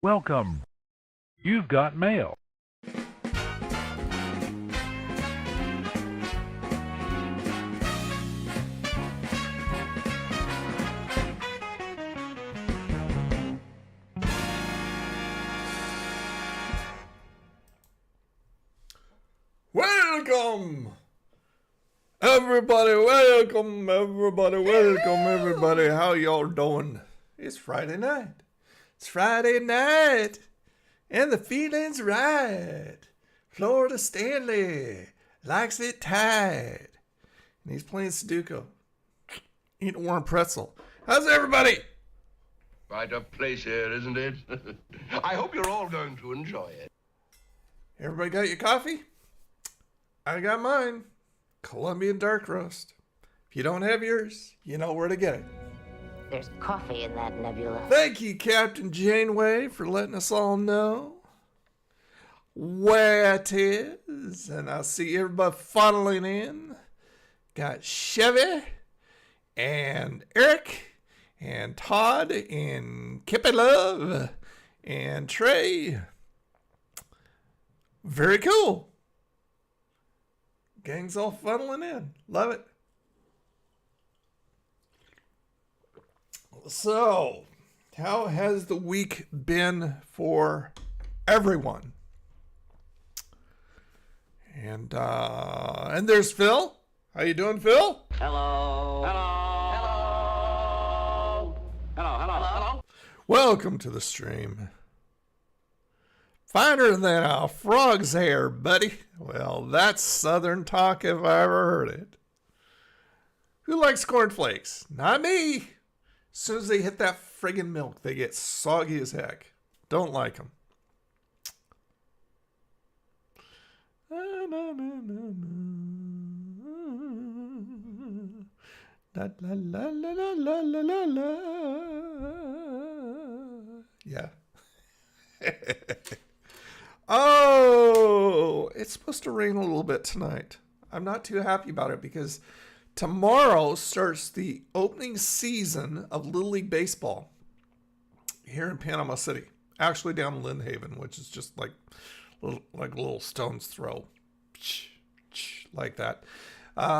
Welcome. You've got mail. Welcome! Everybody, welcome, everybody, welcome, everybody. How y'all doing? It's Friday night. It's Friday night, and the feeling's right. Florida Stanley likes it tight. And he's playing Sudoku. Eating a warm pretzel. How's everybody? Quite a place here, isn't it? I hope you're all going to enjoy it. Everybody got your coffee? I got mine. Colombian dark roast. If you don't have yours, you know where to get it. There's coffee in that nebula. Thank you, Captain Janeway, for letting us all know where it is. And I see everybody funneling in. Got Chevy and Eric and Todd and Kippy Love and Trey. Very cool. Gang's all funneling in. Love it. So, How has the week been for everyone? And there's Phil. How you doing, Phil? Hello. Hello. Hello. Hello. Hello. Hello. Welcome to the stream. Finer than a frog's hair, buddy. Well, that's Southern talk if I ever heard it. Who likes cornflakes? Not me. As soon as they hit that friggin' milk, they get soggy as heck. Don't like them. La, la, la, la, la, la, la, la. Yeah. Oh, it's supposed to rain a little bit tonight. I'm not too happy about it because tomorrow starts the opening season of Little League Baseball here in Panama City. Actually down in Lynn Haven, which is just like a little stone's throw. Like that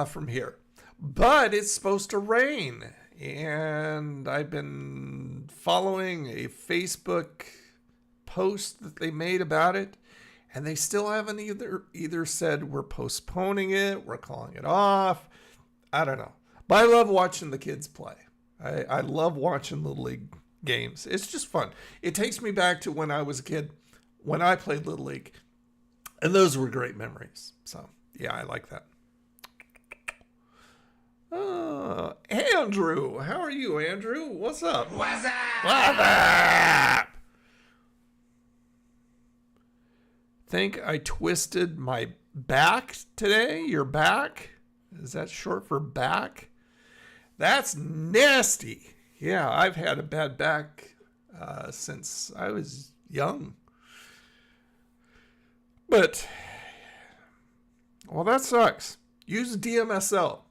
from here. But it's supposed to rain. And I've been following a Facebook post that they made about it. And they still haven't either said we're postponing it, we're calling it off. I don't know. But I love watching the kids play. I love watching Little League games. It's just fun. It takes me back to when I was a kid, when I played Little League. And those were great memories. So, yeah, I like that. Andrew. How are you, Andrew? What's up? What's up? What's up? Think I twisted my back today? Your back? Is that short for back? That's nasty. Yeah, I've had a bad back since I was young. But, well, that sucks. Use DMSO.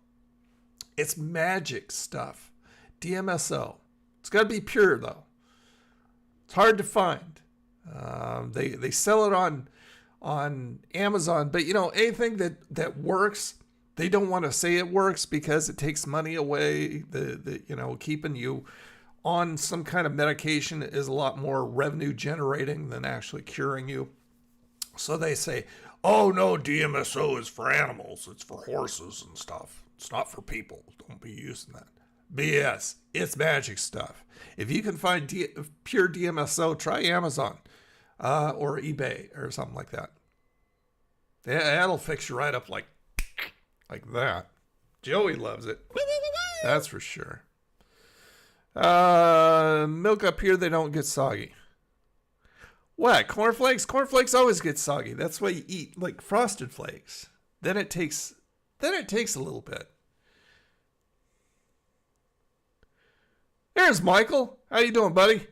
It's magic stuff. DMSO. It's got to be pure, though. It's hard to find. They sell it on Amazon, but, you know, anything that works, they don't want to say it works because it takes money away. Keeping you on some kind of medication is a lot more revenue generating than actually curing you. So they say, oh no, DMSO is for animals. It's for horses and stuff. It's not for people. Don't be using that. BS. It's magic stuff. If you can find pure DMSO, try Amazon or eBay or something like that. That'll fix you right up like that. Joey loves it. That's for sure. Milk up here, they don't get soggy. What? Cornflakes? Cornflakes always get soggy. That's why you eat like Frosted Flakes. Then it takes a little bit. There's Michael. How you doing, buddy?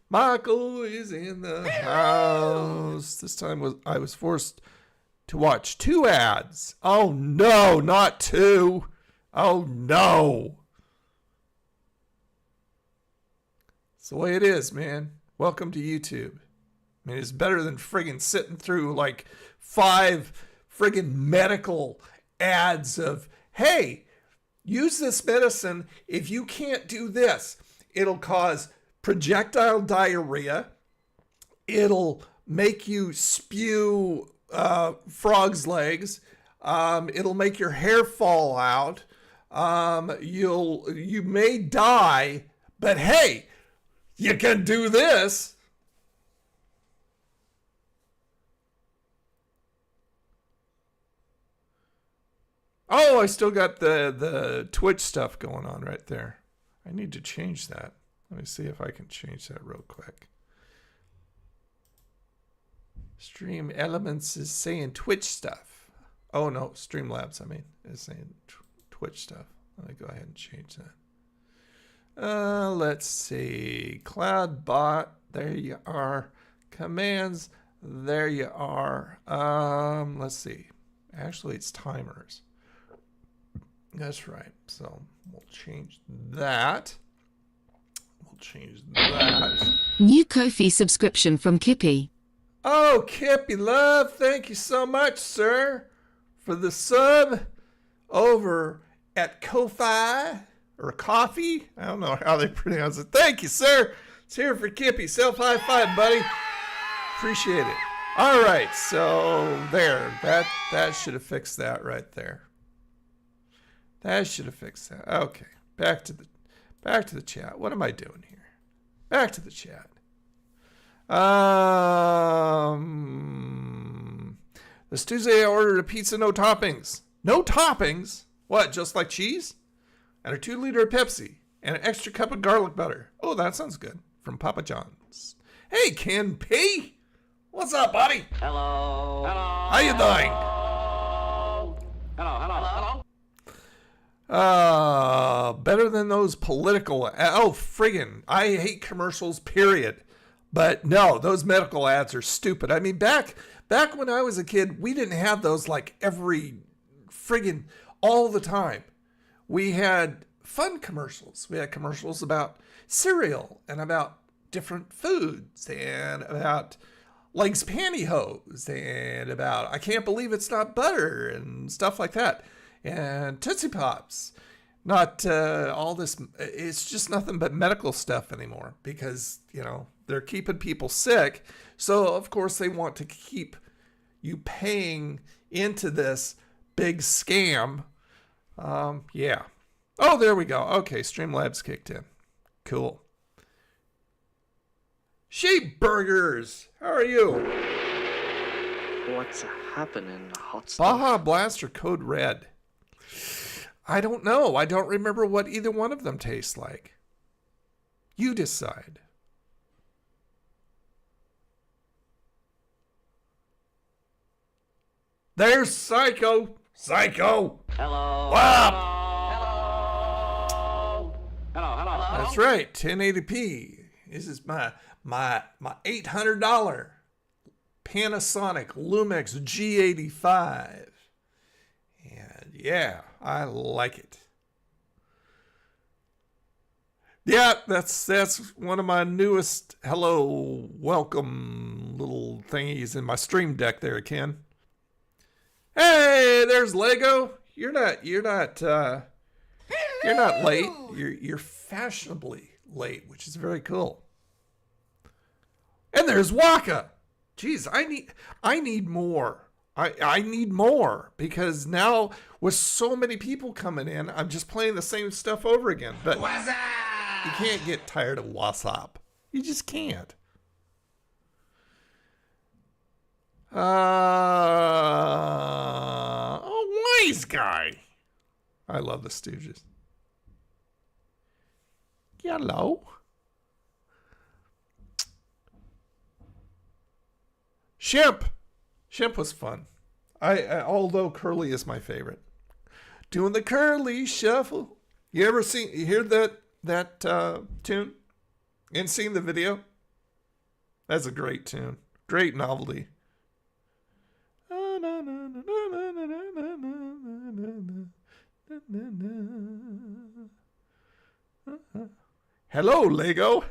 Michael is in the house. This time I was forced to watch 2 ads. Oh no, not 2. Oh no. It's the way it is, man. Welcome to YouTube. I mean, it's better than friggin' sitting through like 5 friggin' medical ads of, hey, use this medicine. If you can't do this, it'll cause projectile diarrhea. It'll make you spew frog's legs. It'll make your hair fall out. You may die, but hey, you can do this. Oh, I still got the Twitch stuff going on right there. I need to change that. Let me see if I can change that real quick. Stream Elements is saying Twitch stuff. Oh, no, Streamlabs, I mean, is saying Twitch stuff. Let me go ahead and change that. Let's see. CloudBot, there you are. Commands, there you are. Let's see. Actually, it's timers. That's right. So we'll change that. New Ko-fi subscription from Kippy. Oh, Kippy Love, thank you so much, sir, for the sub over at Ko-fi. or coffee. I don't know how they pronounce it. Thank you, sir. It's here for Kippy. Self high five, buddy. Appreciate it. All right, so there. That should have fixed that right there. That should have fixed that. Okay, back to the chat. What am I doing here? Back to the chat. This Tuesday I ordered a pizza, no toppings. No toppings? What, just like cheese? And a 2-liter of Pepsi. And an extra cup of garlic butter. Oh, that sounds good. From Papa John's. Hey, Ken P. What's up, buddy? Hello. Hello. How you doing? Hello. Hello. Better than those political. Oh, friggin'. I hate commercials, period. But no, those medical ads are stupid. I mean, back when I was a kid, we didn't have those like every friggin' all the time. We had fun commercials. We had commercials about cereal and about different foods and about legs pantyhose and about I can't believe it's not butter and stuff like that. And Tootsie Pops. Not all this. It's just nothing but medical stuff anymore because, you know, they're keeping people sick. So, of course, they want to keep you paying into this big scam. Yeah. Oh, there we go. Okay, Streamlabs kicked in. Cool. Sheep Burgers, how are you? What's happening, hot stuff? Baja Blast or Code Red? I don't know. I don't remember what either one of them tastes like. You decide. There's Psycho. Psycho. Hello. Wow. Hello. That's right. 1080p. This is my $800 Panasonic Lumix G85. And yeah, I like it. Yeah, that's one of my newest hello welcome little thingies in my stream deck there, Ken. Hey, there's Lego. You're not late. You're fashionably late, which is very cool. And there's Waka. Jeez, I need more. I need more because now with so many people coming in, I'm just playing the same stuff over again. But you can't get tired of WhatsApp. You just can't. Wise guy. I love the Stooges. Yellow. Shemp was fun. Although Curly is my favorite. Doing the Curly Shuffle. You hear that tune? And seen the video? That's a great tune. Great novelty. Hello, Lego.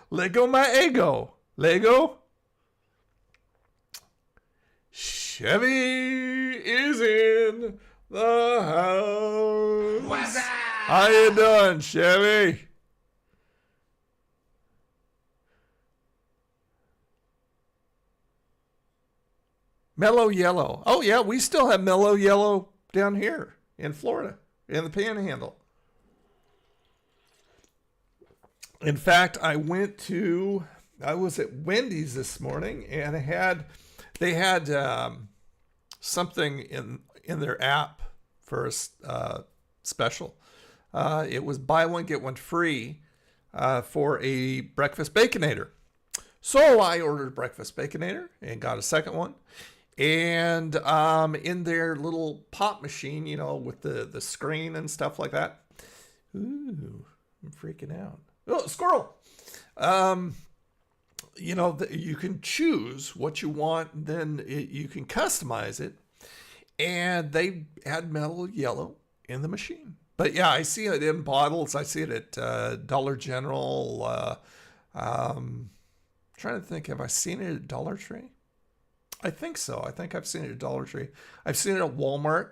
Lego my ego. Lego. Chevy is in the house. What's up? How you doing, Chevy? Mellow Yellow. Oh, yeah, we still have Mellow Yellow down here in Florida, in the Panhandle. In fact, I was at Wendy's this morning, and they had something in their app for a special. It was buy one, get one free for a breakfast Baconator. So I ordered a breakfast Baconator and got a second one. And in their little pop machine, you know, with the screen and stuff like that. Ooh, I'm freaking out. Oh, squirrel. You know, you can choose what you want, then you can customize it. And they had Mellow Yellow in the machine. But yeah, I see it in bottles. I see it at Dollar General. Trying to think, have I seen it at Dollar Tree? I think so. I think I've seen it at Dollar Tree. I've seen it at Walmart.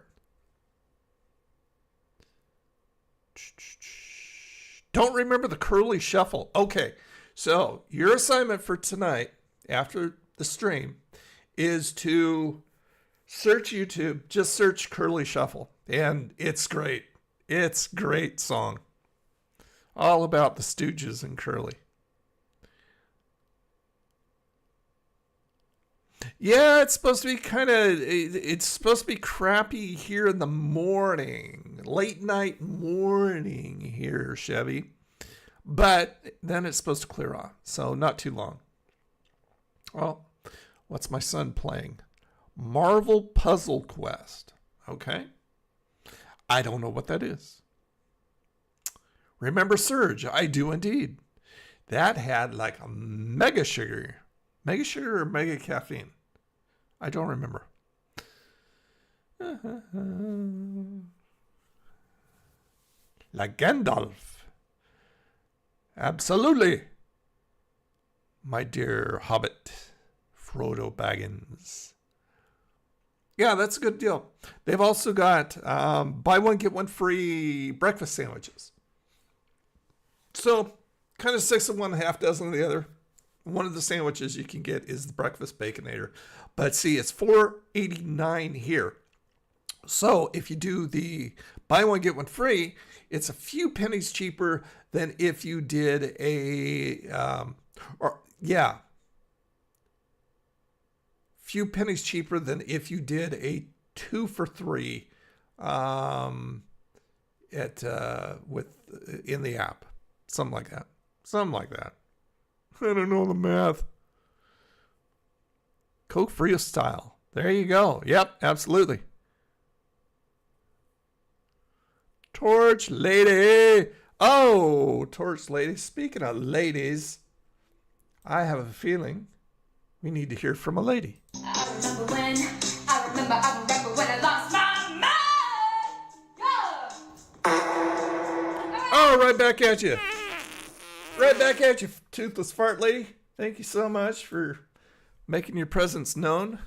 Don't remember the curly shuffle. Okay, so your assignment for tonight after the stream is to search YouTube. Just search curly shuffle, and it's great. It's a great song. All about the Stooges and Curly. Yeah, it's supposed to be it's supposed to be crappy here in the morning. Late night morning here, Chevy. But then it's supposed to clear off. So not too long. Well, what's my son playing? Marvel Puzzle Quest. Okay. I don't know what that is. Remember Surge? I do indeed. That had like a mega sugar. Mega sugar or mega caffeine? I don't remember. Like Gandalf. Absolutely. My dear Hobbit, Frodo Baggins. Yeah, that's a good deal. They've also got buy one, get one free breakfast sandwiches. So, kind of 6 of one, half dozen of the other. One of the sandwiches you can get is the breakfast baconator. But see, it's $4.89 here. So if you do the buy one, get one free, it's a few pennies cheaper than if you did few pennies cheaper than if you did a 2 for $3 in the app. Something like that. I don't know the math. Coke Frio style. There you go. Yep, absolutely. Torch Lady. Oh, Torch Lady. Speaking of ladies, I have a feeling we need to hear from a lady. I remember when I lost my mind. Yeah. Oh, right back at you. Right back at you, toothless fart lady. Thank you so much for making your presence known.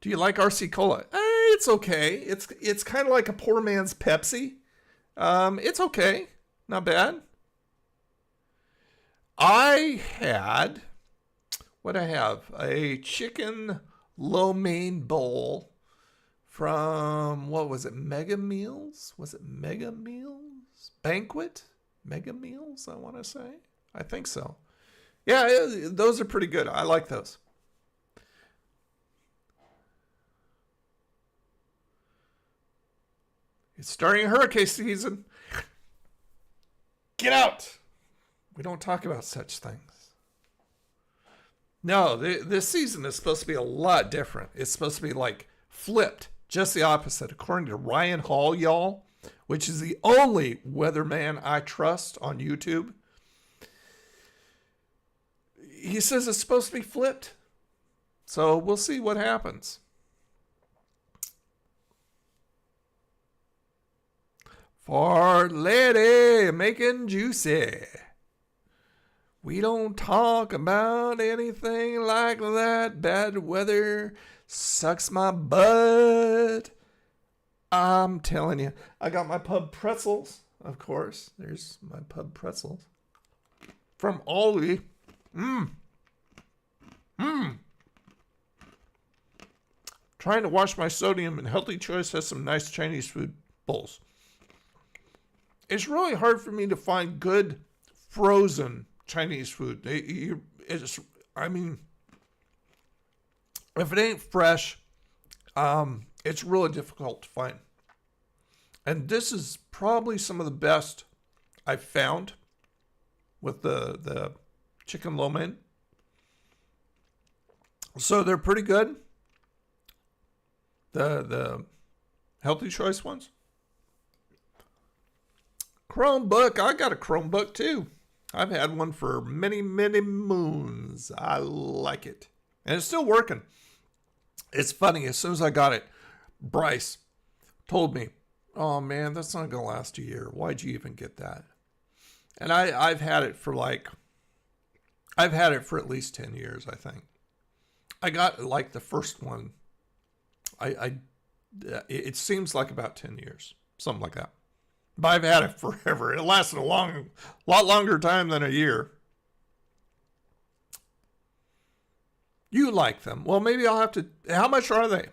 Do you like RC Cola? It's okay. It's kind of like a poor man's Pepsi. It's okay. Not bad. I had, a chicken lo mein bowl from, what was it, Mega Meals? Was it Mega Meals? Banquet? Mega Meals, I want to say. I think so. Yeah, those are pretty good. I like those. It's starting hurricane season. Get out! We don't talk about such things. No, this season is supposed to be a lot different. It's supposed to be like flipped. Just the opposite. According to Ryan Hall, y'all, which is the only weatherman I trust on YouTube. He says it's supposed to be flipped. So we'll see what happens. For lady making juicy. We don't talk about anything like that. Bad weather sucks my butt. I'm telling you. I got my pub pretzels, of course. There's my pub pretzels. From Aldi. Trying to watch my sodium, and Healthy Choice has some nice Chinese food bowls. It's really hard for me to find good frozen Chinese food. If it ain't fresh, it's really difficult to find. And this is probably some of the best I've found with the chicken lo mein. So they're pretty good. The Healthy Choice ones. Chromebook. I got a Chromebook too. I've had one for many, many moons. I like it. And it's still working. It's funny. As soon as I got it, Bryce told me, "Oh man, that's not going to last a year. Why'd you even get that?" And I've had it for at least 10 years, I think. I got like the first one. It seems like about 10 years. something like that. But I've had it forever. It lasted a lot longer time than a year. You like them. Well, maybe I'll have to, how much are they?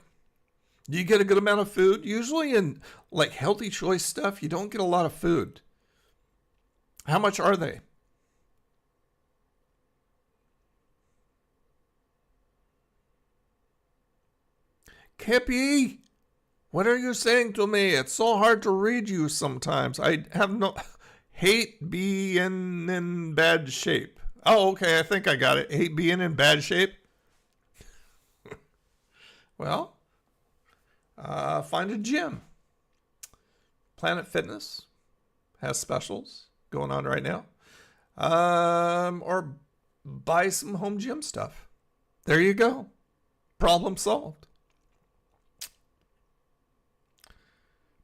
Do you get a good amount of food? Usually in like healthy choice stuff, you don't get a lot of food. How much are they? Kippy, what are you saying to me? It's so hard to read you sometimes. I have no hate being in bad shape. Oh, okay, I think I got it. Hate being in bad shape. Well, find a gym. Planet Fitness has specials going on right now. Or buy some home gym stuff. There you go. Problem solved.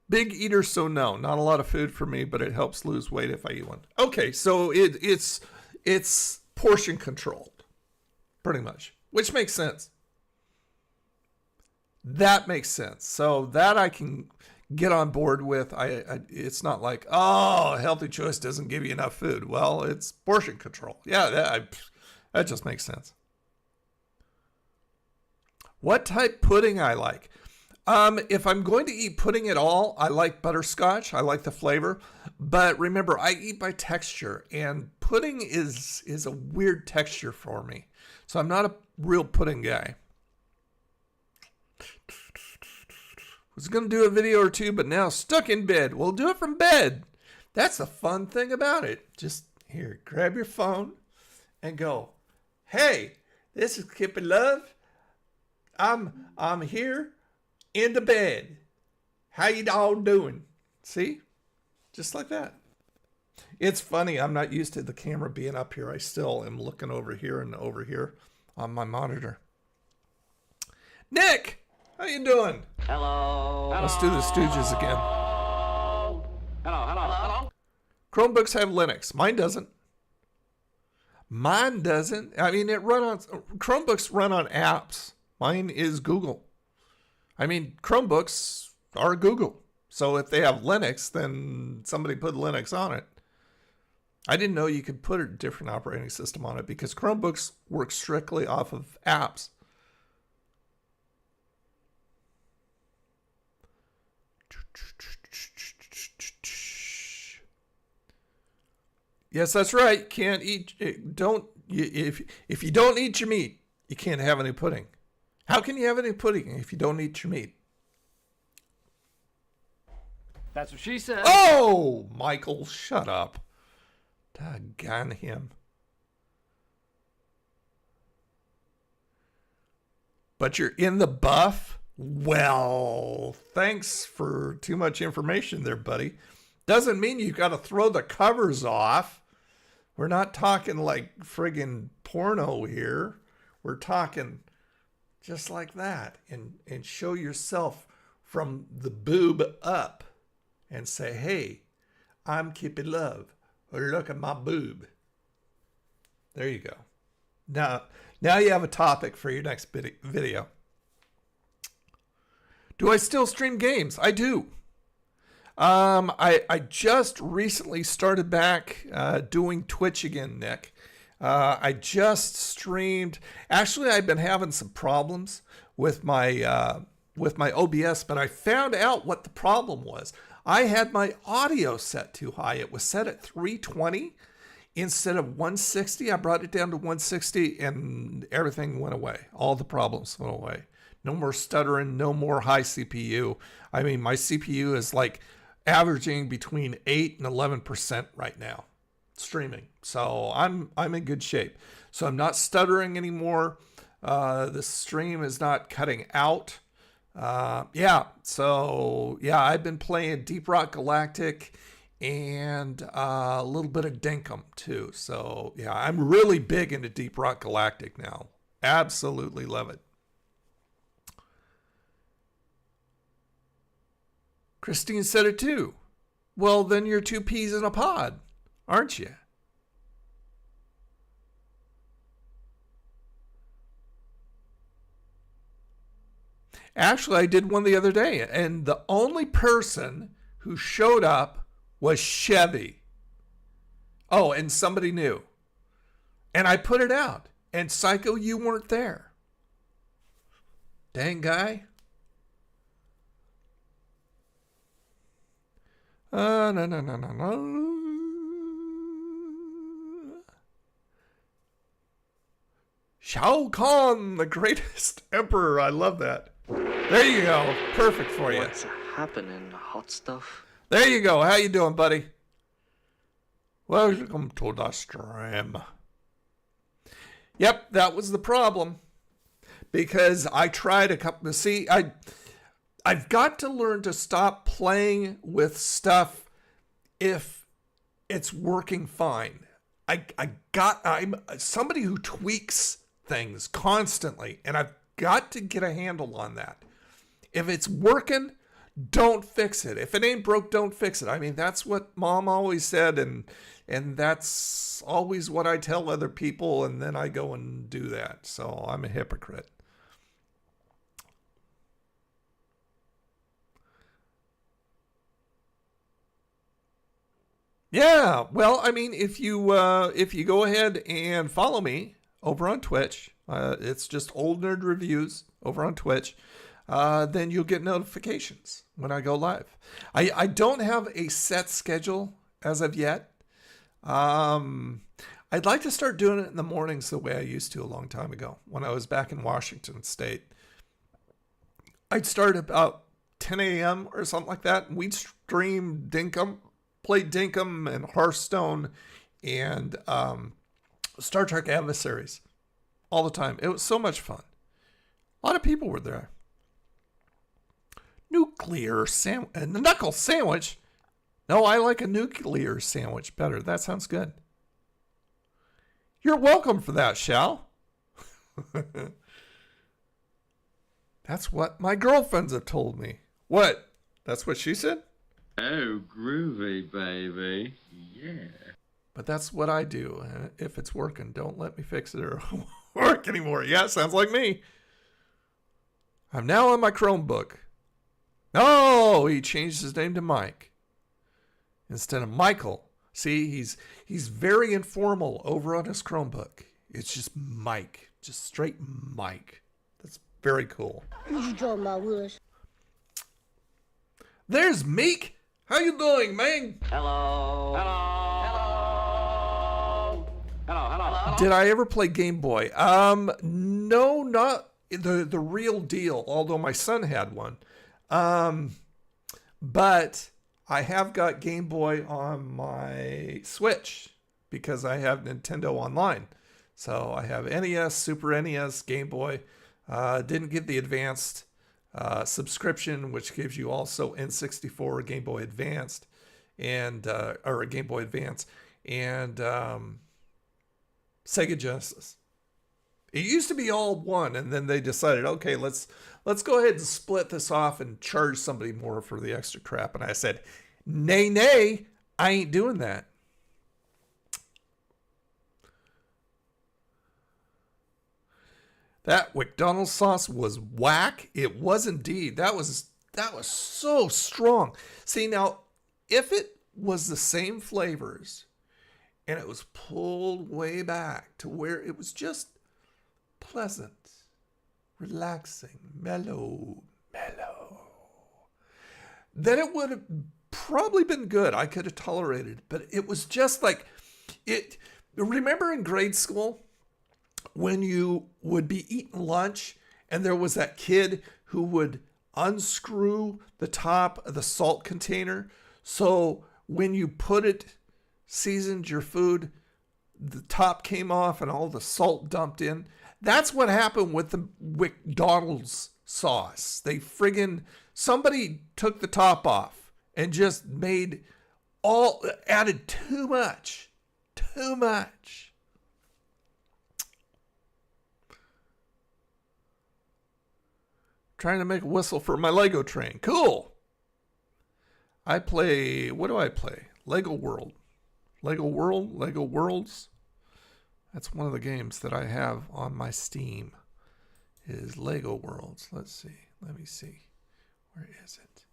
Big eater, so no. Not a lot of food for me, but it helps lose weight if I eat one. Okay, so it's portion controlled, pretty much, which makes sense. That makes sense. So that I can get on board with. It's not like, oh, healthy choice doesn't give you enough food. Well, it's portion control. Yeah, that just makes sense. What type pudding I like? If I'm going to eat pudding at all, I like butterscotch. I like the flavor. But remember, I eat by texture, and pudding is a weird texture for me. So I'm not a real pudding guy. Was going to do a video or two, but now stuck in bed. We'll do it from bed. That's the fun thing about it. Just here, grab your phone and go, hey, this is Kippy Love. I'm here in the bed. How you all doing? See? Just like that. It's funny. I'm not used to the camera being up here. I still am looking over here and over here on my monitor. Nick, how you doing? Hello. Let's do the Stooges again. Hello. Chromebooks have Linux. Mine doesn't. Mine doesn't. I mean, Chromebooks run on apps. Mine is Google. I mean, Chromebooks are Google. So if they have Linux, then somebody put Linux on it. I didn't know you could put a different operating system on it because Chromebooks work strictly off of apps. Yes, that's right. Can't eat. If you don't eat your meat, you can't have any pudding. How can you have any pudding if you don't eat your meat? That's what she said. Oh, Michael, shut up. Doggone him. But you're in the buff? Well, thanks for too much information there, buddy. Doesn't mean you've got to throw the covers off. We're not talking like friggin' porno here. We're talking just like that. And show yourself from the boob up and say, hey, I'm Kippy Love. Look at my boob. There you go. Now you have a topic for your next video. Do I still stream games? I do. I just recently started back doing Twitch again, Nick. I just streamed. Actually, I've been having some problems with my OBS, but I found out what the problem was. I had my audio set too high. It was set at 320 instead of 160. I brought it down to 160 and everything went away. All the problems went away. No more stuttering, no more high CPU. I mean, my CPU is like averaging between 8 and 11% right now streaming. So I'm in good shape. So I'm not stuttering anymore. The stream is not cutting out. I've been playing Deep Rock Galactic and a little bit of Dinkum too. So yeah, I'm really big into Deep Rock Galactic now. Absolutely love it. Christine said it too. Well, then you're two peas in a pod, aren't you? Actually, I did one the other day, and the only person who showed up was Chevy. Oh, and somebody new. And I put it out. And Psycho, you weren't there. Dang guy. No. Shao Kahn, the greatest emperor. I love that. There you go. Perfect for you. What's happening, hot stuff? There you go. How you doing, buddy? Welcome to the stream. Yep, that was the problem. Because I tried a couple. See, I've got to learn to stop playing with stuff if it's working fine. I'm somebody who tweaks things constantly, and I've got to get a handle on that. If it's working, don't fix it. If it ain't broke, don't fix it. I mean, that's what Mom always said, and that's always what I tell other people, and then I go and do that. So I'm a hypocrite. Yeah, well, I mean, if you go ahead and follow me over on Twitch, it's just Old Nerd Reviews over on Twitch, then you'll get notifications when I go live. I don't have a set schedule as of yet. I'd like to start doing it in the mornings the way I used to a long time ago when I was back in Washington State. I'd start about 10 a.m. or something like that, and we'd stream Dinkum. Played Dinkum and Hearthstone and Star Trek Adversaries all the time. It was so much fun. A lot of people were there. Nuclear sandwich. A knuckle sandwich? No, I like a nuclear sandwich better. That sounds good. You're welcome for that, Shal. That's what my girlfriends have told me. What? That's what she said? Oh, groovy, baby. Yeah. But that's what I do. If it's working, don't let me fix it or work anymore. Yeah, sounds like me. I'm now on my Chromebook. No, he changed his name to Mike instead of Michael. See, he's very informal over on his Chromebook. It's just Mike, just straight Mike. That's very cool. What you talking about, Willis? There's Meek. How you doing, man? Hello. Hello. Hello. Hello. Did I ever play Game Boy? No, not the real deal, although my son had one. But I have got Game Boy on my Switch because I have Nintendo Online. So I have NES, Super NES, Game Boy. Didn't get the advanced subscription, which gives you also N64, Game Boy Advanced, and or a Game Boy Advance, and Sega Genesis. It used to be all one, and then they decided, okay, let's go ahead and split this off and charge somebody more for the extra crap. And I said, nay, I ain't doing that. That McDonald's sauce was whack. It was indeed. That was so strong. See, now, if it was the same flavors and it was pulled way back to where it was just pleasant, relaxing, mellow, then it would have probably been good. I could have tolerated it, but it was just like it. Remember in grade school when you would be eating lunch and there was that kid who would unscrew the top of the salt container, so when you seasoned your food, the top came off and all the salt dumped in? That's what happened with the McDonald's sauce. Somebody took the top off and just added too much. Trying to make a whistle for my Lego train. Cool. What do I play? Lego World. Lego Worlds. That's one of the games that I have on my Steam is Lego Worlds. Let me see. Where is it?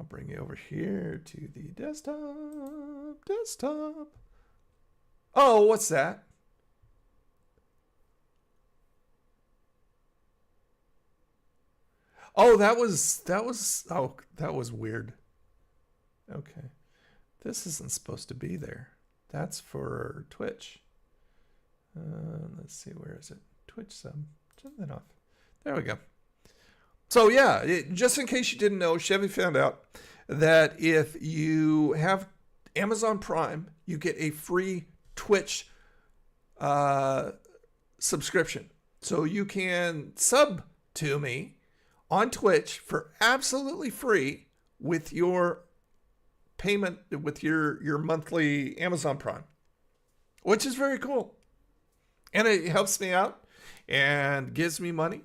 I'll bring you over here to the desktop. Oh, what's that? Oh, that was weird. Okay. This isn't supposed to be there. That's for Twitch. Let's see, where is it? Twitch sub. Turn that off. There we go. So yeah, just in case you didn't know, Chevy found out that if you have Amazon Prime, you get a free Twitch subscription. So you can sub to me on Twitch for absolutely free with your payment, with your monthly Amazon Prime, which is very cool. And it helps me out and gives me money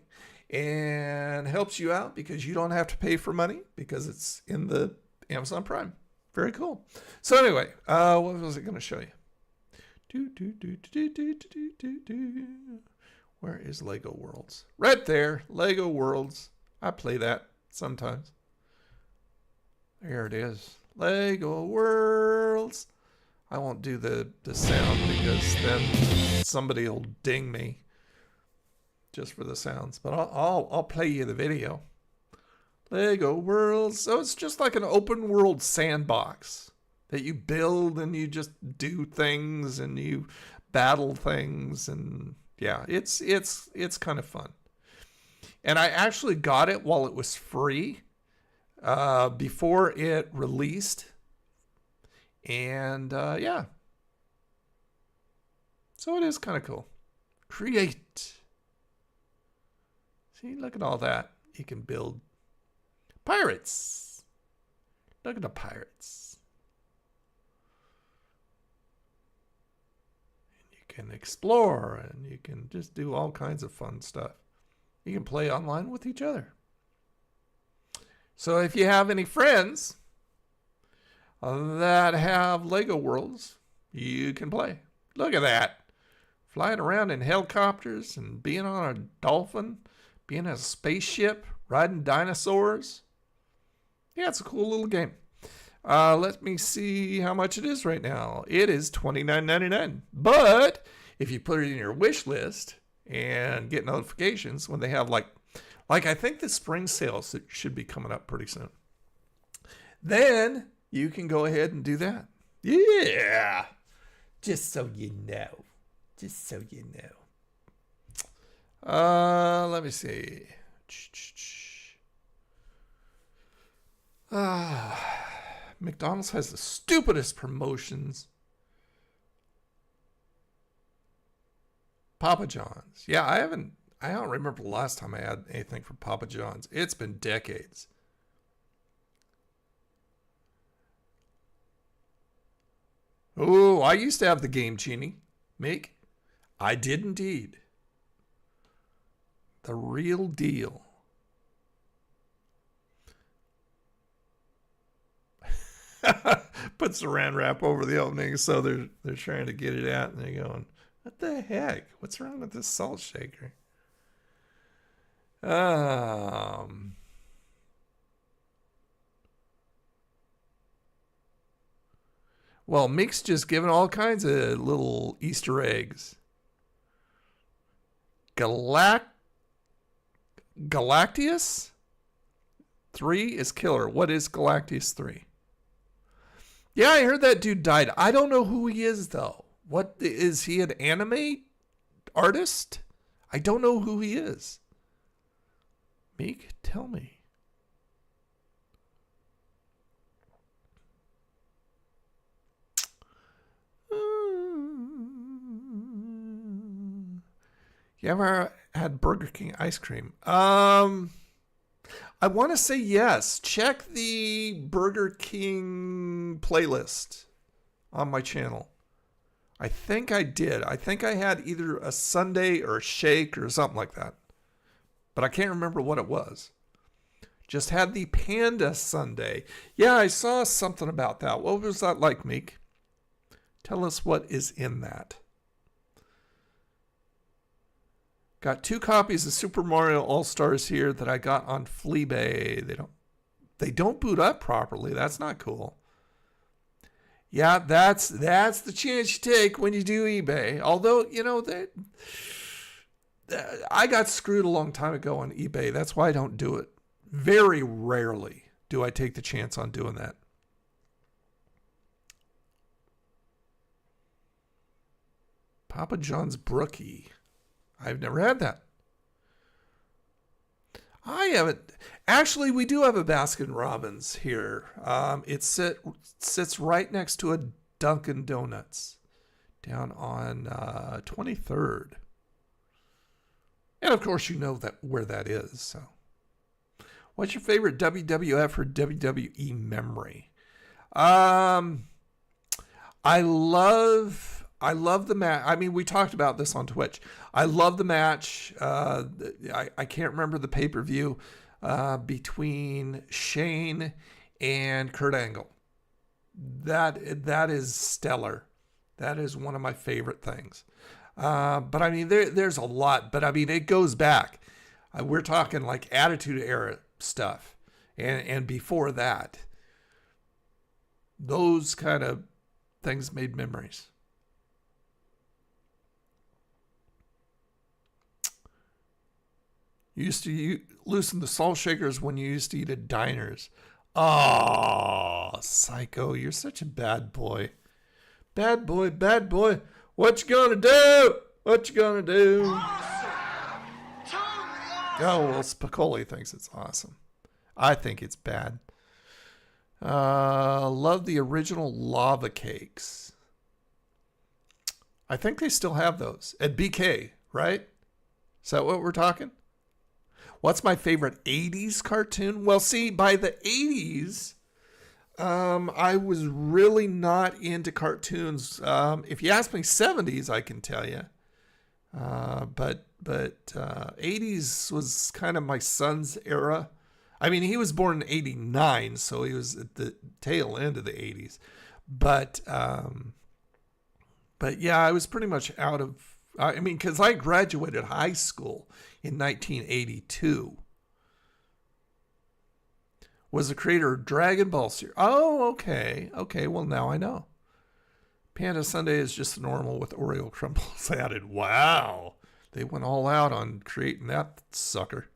and helps you out because you don't have to pay for money because it's in the Amazon Prime. Very cool. So anyway, what was it going to show you? Where is Lego Worlds? Right there, Lego Worlds. I play that sometimes. There it is. Lego Worlds. I won't do the sound because then somebody will ding me just for the sounds. But I'll play you the video. Lego Worlds. So it's just like an open world sandbox that you build and you just do things and you battle things, and yeah, it's kind of fun. And I actually got it while it was free before it released. And yeah. So it is kind of cool. Create. See, look at all that. You can build pirates. Look at the pirates. And you can explore and you can just do all kinds of fun stuff. You can play online with each other. So if you have any friends that have Lego Worlds, you can play. Look at that. Flying around in helicopters and being on a dolphin, being in a spaceship, riding dinosaurs. Yeah, it's a cool little game. Let me see how much it is right now. It is $29.99. But if you put it in your wish list and get notifications when they have like I think the spring sales should be coming up pretty soon, then you can go ahead and do that. Yeah. Just so you know. Just so you know. Let me see. McDonald's has the stupidest promotions. Papa John's. Yeah, I don't remember the last time I had anything from Papa John's. It's been decades. Oh, I used to have the Game Genie. Mick, I did indeed. The real deal. Put saran wrap over the opening, so they're trying to get it out, and they're going, what the heck? What's wrong with this salt shaker? Well, Mick's just giving all kinds of little Easter eggs. Galactus 3 is killer. What is Galactus 3? Yeah, I heard that dude died. I don't know who he is, though. What is he, an anime artist? I don't know who he is. Meek, tell me. You ever had Burger King ice cream? I want to say yes. Check the Burger King playlist on my channel. I think I did. I think I had either a sundae or a shake or something like that. But I can't remember what it was. Just had the panda sundae. Yeah, I saw something about that. What was that like, Meek? Tell us what is in that. Got 2 copies of Super Mario All-Stars here that I got on Fleabay. They don't they don't boot up properly. That's not cool. Yeah, that's the chance you take when you do eBay. Although, you know, I got screwed a long time ago on eBay. That's why I don't do it. Very rarely do I take the chance on doing that. Papa John's Brookie. I've never had that. I haven't. Actually, we do have a Baskin Robbins here. It sits right next to a Dunkin' Donuts down on 23rd. And of course, you know where that is. So, what's your favorite WWF or WWE memory? I love the match. I mean, we talked about this on Twitch. I love the match. I can't remember the pay-per-view between Shane and Kurt Angle. That is stellar. That is one of my favorite things. But I mean, there's a lot. But I mean, it goes back. We're talking like Attitude Era stuff, and before that, those kind of things made memories. You used to loosen the salt shakers when you used to eat at diners. Oh, Psycho, you're such a bad boy. Bad boy, bad boy. What you gonna do? What you gonna do? Awesome. Totally awesome. Oh, well, Spicoli thinks it's awesome. I think it's bad. Love the original lava cakes. I think they still have those at BK, right? Is that what we're talking? What's my favorite 80s cartoon? Well, see, by the 80s, I was really not into cartoons. If you ask me 70s, I can tell you. But 80s was kind of my son's era. I mean, he was born in 89, so he was at the tail end of the 80s. But yeah, I was pretty much out of, I mean, because I graduated high school in 1982. Was the creator of Dragon Ball series. Oh, okay. Okay, well, now I know. Panda Sundae is just normal with Oreo crumbles added. Wow. They went all out on creating that sucker.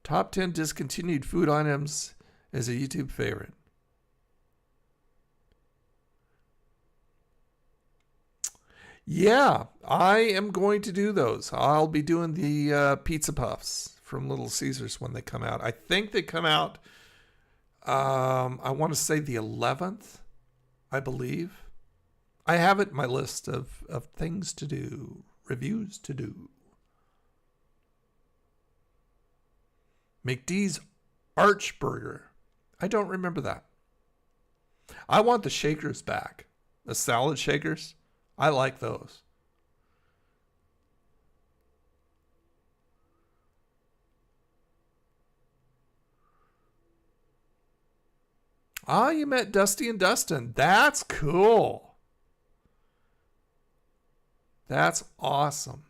Top 10 discontinued food items as a YouTube favorite. Yeah, I am going to do those. I'll be doing the pizza puffs from Little Caesars when they come out. I think they come out, I want to say the 11th, I believe. I have it in my list of things to do, reviews to do. McD's Arch Burger. I don't remember that. I want the shakers back. The salad shakers. I like those. Ah, you met Dusty and Dustin. That's cool. That's awesome.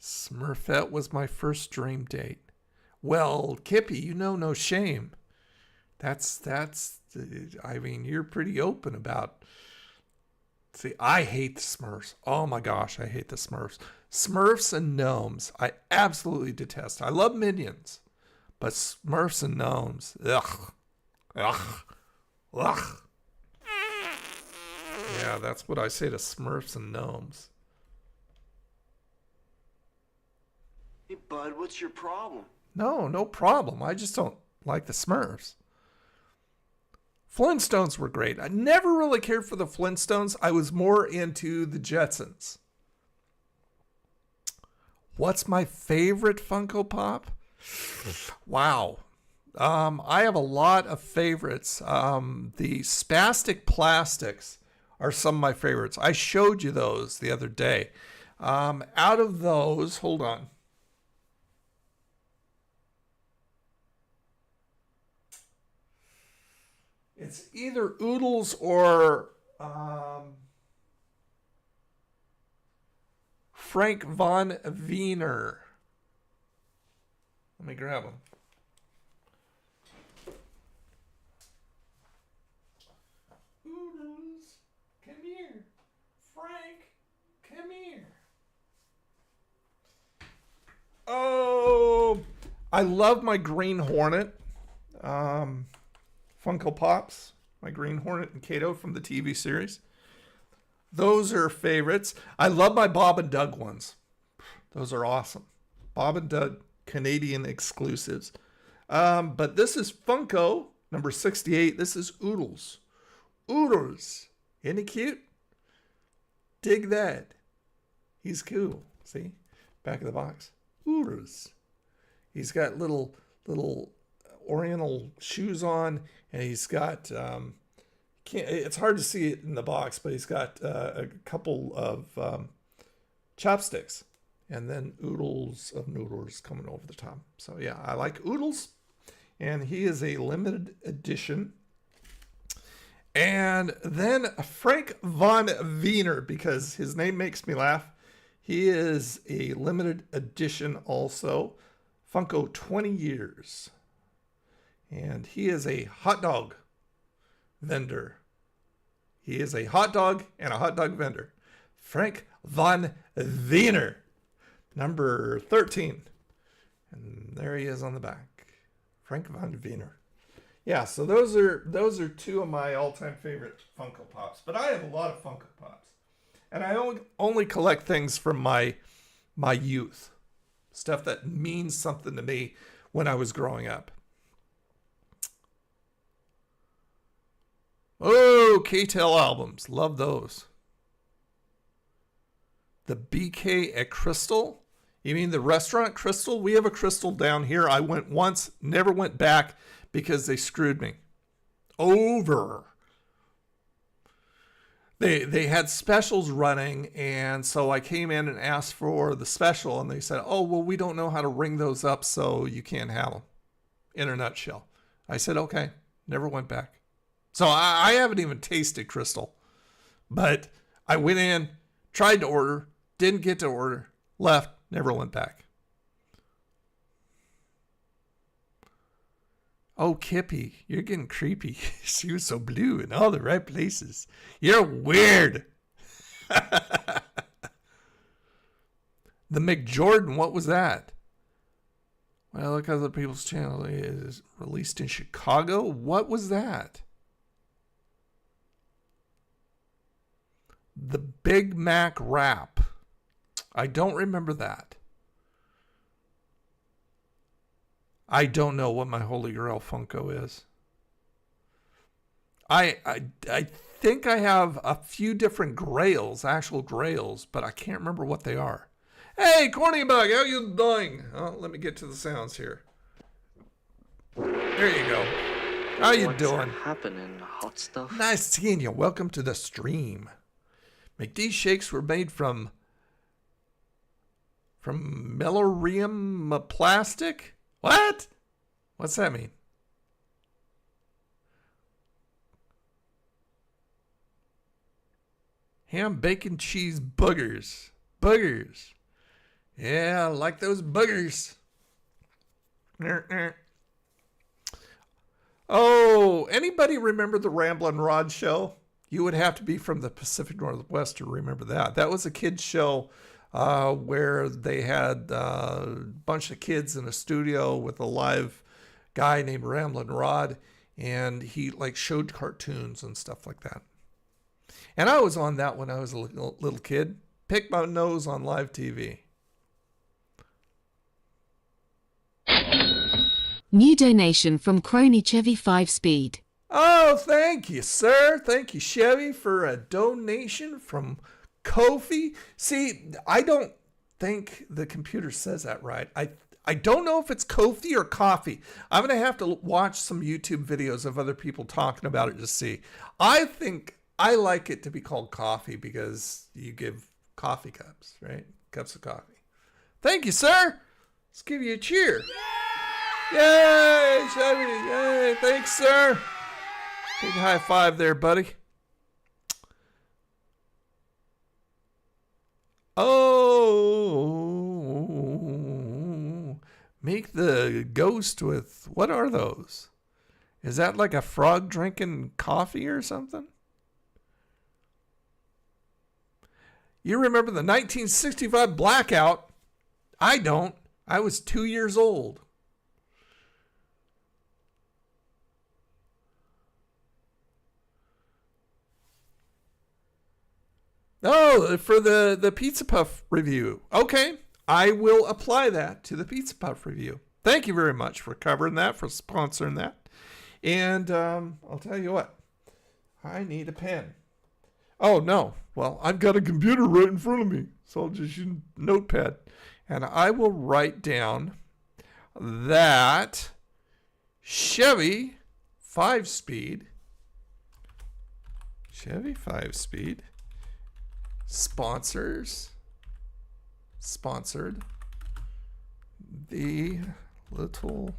Smurfette was my first dream date. Well, Kippy, you know no shame. That's I mean, you're pretty open about. See, I hate the Smurfs. Oh my gosh, I hate the Smurfs. Smurfs and gnomes, I absolutely detest. I love Minions, but Smurfs and gnomes, ugh. Yeah, that's what I say to Smurfs and gnomes. Hey, bud, what's your problem? No problem. I just don't like the Smurfs. Flintstones were great. I never really cared for the Flintstones. I was more into the Jetsons. What's my favorite Funko Pop? Wow. I have a lot of favorites. The Spastic Plastics are some of my favorites. I showed you those the other day. Out of those, hold on. It's either Oodles or Frank von Wiener. Let me grab him. Oodles, come here. Frank, come here. Oh, I love my Green Hornet. Funko Pops. My Green Hornet and Kato from the TV series. Those are favorites. I love my Bob and Doug ones. Those are awesome. Bob and Doug Canadian exclusives. But this is Funko number 68. This is Oodles. Oodles. Isn't he cute? Dig that. He's cool. See? Back of the box. Oodles. He's got little oriental shoes on, and he's got it's hard to see it in the box, but he's got a couple of chopsticks, and then oodles of noodles coming over the top. So yeah, I like Oodles, and he is a limited edition. And then Frank von Wiener, because his name makes me laugh. He is a limited edition also. Funko 20 years. And he is a hot dog vendor. He is a hot dog and a hot dog vendor. Frank von Wiener, number 13. And there he is on the back. Frank von Wiener. Yeah, so those are two of my all-time favorite Funko Pops. But I have a lot of Funko Pops. And I only collect things from my youth. Stuff that means something to me when I was growing up. Oh, K-Tel albums. Love those. The BK at Crystal? You mean the restaurant Crystal? We have a Crystal down here. I went once, never went back because they screwed me. Over. They had specials running, and so I came in and asked for the special, and they said, oh, well, we don't know how to ring those up, so you can't have them. In a nutshell. I said, okay. Never went back. So I haven't even tasted Crystal. But I went in, tried to order, didn't get to order, left, never went back. Oh, Kippy, you're getting creepy. She was so blue in all the right places. You're weird. The McJordan, what was that? Well, look at other people's channel. It is released in Chicago. What was that? The Big Mac wrap. I don't remember that. I don't know what my Holy Grail Funko is. I think I have a few different grails, actual grails, but I can't remember what they are. Hey, Corny Bug, how you doing? Oh, let me get to the sounds here. There you go. How you doing? What's happening, hot stuff? Nice seeing you. Welcome to the stream. McD shakes were made from melorium plastic? What? What's that mean? Ham, bacon, cheese, boogers. Boogers. Yeah, I like those boogers. Oh, anybody remember the Ramblin' Rod show? You would have to be from the Pacific Northwest to remember that. That was a kid's show where they had a bunch of kids in a studio with a live guy named Ramblin' Rod, and he like showed cartoons and stuff like that. And I was on that when I was a little kid. Pick my nose on live TV. New donation from Crony Chevy 5 Speed. Oh, thank you, sir. Thank you, Chevy, for a donation from Kofi. See, I don't think the computer says that right. I don't know if it's Kofi or coffee. I'm going to have to watch some YouTube videos of other people talking about it to see. I think I like it to be called coffee because you give coffee cups, right? Cups of coffee. Thank you, sir. Let's give you a cheer. Yay, Chevy. Yay, thanks, sir. Big high five there, buddy. Oh, Make the ghost with, what are those? Is that like a frog drinking coffee or something? You remember the 1965 blackout? I don't. I was 2 years old. Oh, for the Pizza Puff review. Okay, I will apply that to the Pizza Puff review. Thank you very much for covering that, for sponsoring that. And I'll tell you what, I need a pen. Oh, no. Well, I've got a computer right in front of me, so I'll just use a notepad. And I will write down that Chevy 5-speed, sponsored the Little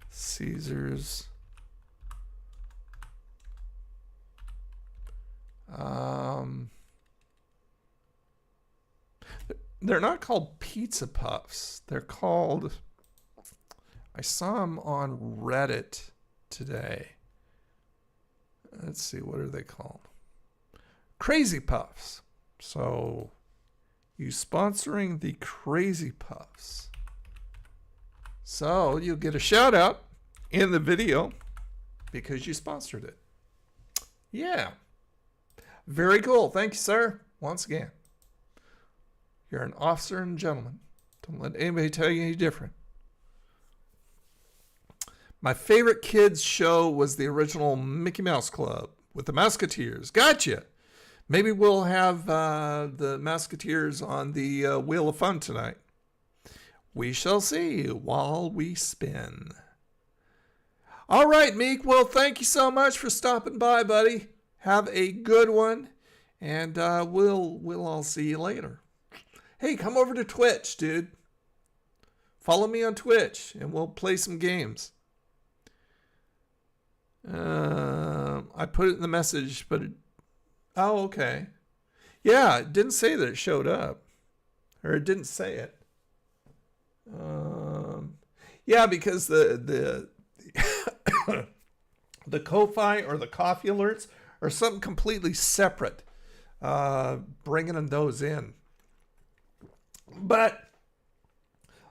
Caesars they're not called Pizza Puffs. They're called, I saw them on Reddit today. Let's see, what are they called? Crazy Puffs. So, you sponsoring the Crazy Puffs. So, you'll get a shout out in the video because you sponsored it. Yeah. Very cool. Thank you, sir. Once again. You're an officer and gentleman. Don't let anybody tell you any different. My favorite kids show was the original Mickey Mouse Club with the Musketeers. Gotcha. Maybe we'll have the Musketeers on the Wheel of Fun tonight. We shall see while we spin. All right, Meek. Well, thank you so much for stopping by, buddy. Have a good one, and we'll all see you later. Hey, come over to Twitch, dude. Follow me on Twitch, and we'll play some games. I put it in the message, but oh, okay. Yeah, it didn't say that it showed up, or it didn't say it. Yeah, because the the Ko-Fi or the coffee alerts are something completely separate. Bringing those in. But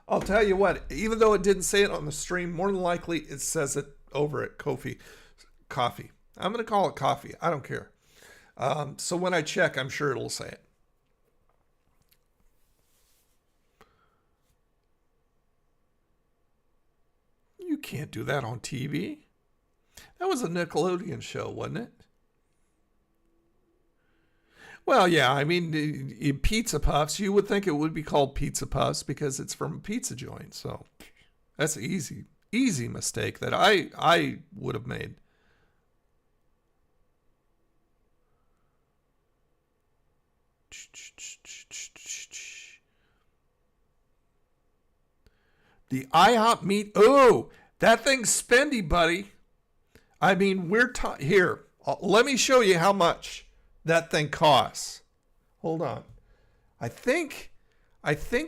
I'll tell you what, even though it didn't say it on the stream, more than likely it says it over at Ko-Fi Coffee. I'm going to call it coffee. I don't care. So when I check, I'm sure it'll say it. You can't do that on TV. That was a Nickelodeon show, wasn't it? Well, yeah, I mean, Pizza Puffs, you would think it would be called Pizza Puffs because it's from a pizza joint. So that's an easy mistake that I would have made. The IHOP meat. Oh, that thing's spendy, buddy. I mean, here. Let me show you how much that thing costs. Hold on. I think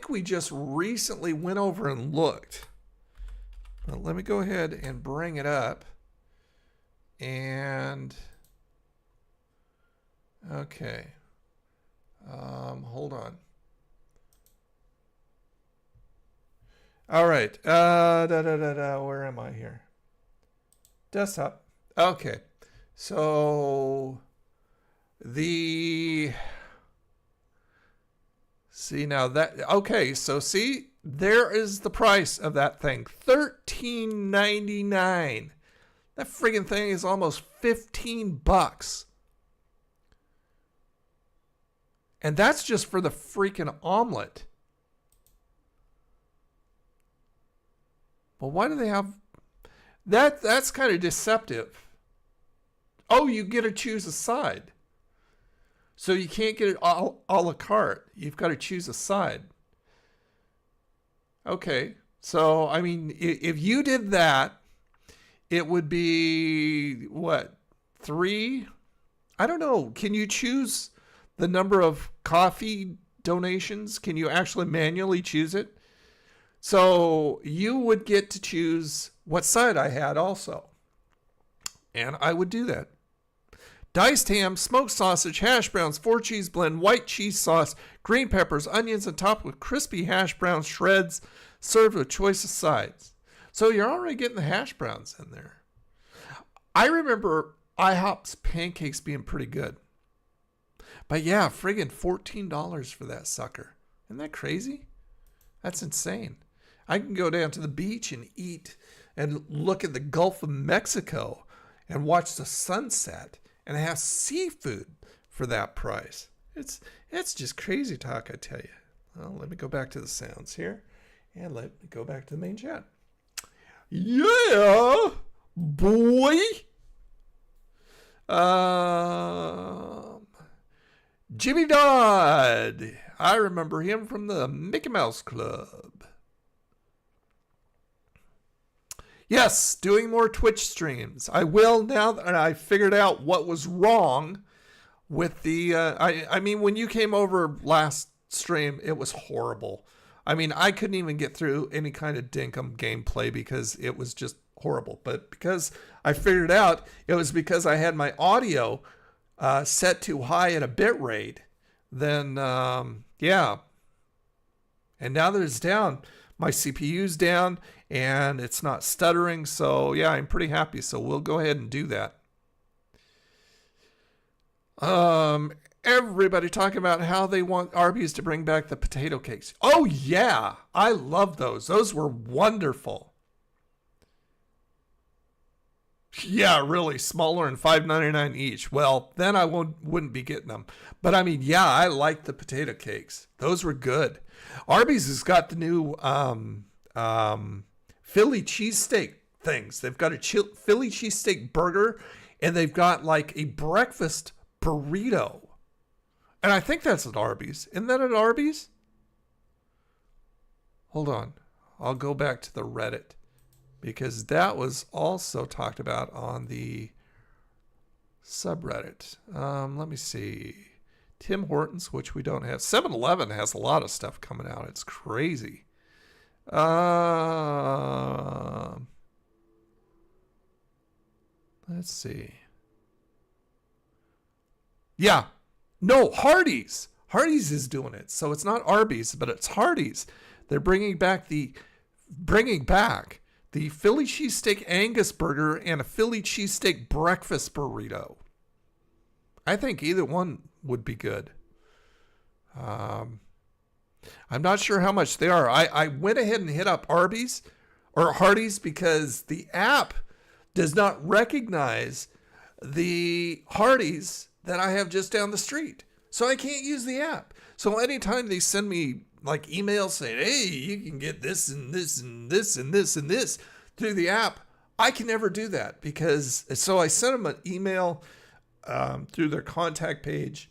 we just recently went over and looked. Well, let me go ahead and bring it up. And okay. Hold on. All right. Where am I here? Desktop. Okay. So see now that, okay, so see, there is the price of that thing. $13.99. That friggin' thing is almost $15. And that's just for the freaking omelet. Well, why do they have that? That's kind of deceptive. Oh, you get to choose a side. So you can't get it a la carte. You've got to choose a side. Okay. So, I mean, if you did that, it would be, what, 3? I don't know. Can you choose the number of coffee donations? Can you actually manually choose it? So you would get to choose what side I had also. And I would do that. Diced ham, smoked sausage, hash browns, 4-cheese blend, white cheese sauce, green peppers, onions, and topped with crispy hash brown shreds, served with choice of sides. So you're already getting the hash browns in there. I remember IHOP's pancakes being pretty good. But yeah, friggin' $14 for that sucker. Isn't that crazy? That's insane. I can go down to the beach and eat and look at the Gulf of Mexico and watch the sunset and have seafood for that price. It's just crazy talk, I tell you. Well, let me go back to the sounds here and let me go back to the main chat. Yeah, boy. Jimmy Dodd. I remember him from the Mickey Mouse Club. Yes, doing more Twitch streams. I will now that I figured out what was wrong with the... I mean, when you came over last stream, it was horrible. I mean, I couldn't even get through any kind of dinkum gameplay because it was just horrible. But because I figured out, it was because I had my audio set too high at a bit rate. Then, yeah. And now that it's down, my CPU's down and it's not stuttering. So yeah, I'm pretty happy. So we'll go ahead and do that. Everybody talking about how they want Arby's to bring back the potato cakes. Oh yeah, I love those. Those were wonderful. Yeah, really, smaller and $5.99 each. Well, then I wouldn't be getting them. But I mean, yeah, I like the potato cakes. Those were good. Arby's has got the new Philly cheesesteak things. They've got a Philly cheesesteak burger, and they've got like a breakfast burrito. And I think that's at Arby's. Isn't that at Arby's? Hold on. I'll go back to the Reddit, because that was also talked about on the subreddit. Let me see. Tim Hortons, which we don't have. 7-Eleven has a lot of stuff coming out. It's crazy. Let's see. Yeah. No, Hardee's. Hardee's is doing it. So it's not Arby's, but it's Hardee's. They're bringing back the Philly cheesesteak Angus burger and a Philly cheesesteak breakfast burrito. I think either one would be good. I'm not sure how much they are. I went ahead and hit up Arby's or Hardee's because the app does not recognize the Hardee's that I have just down the street. So I can't use the app. So anytime they send me like emails saying, hey, you can get this and this and this and this and this through the app, I can never do that so I sent them an email through their contact page.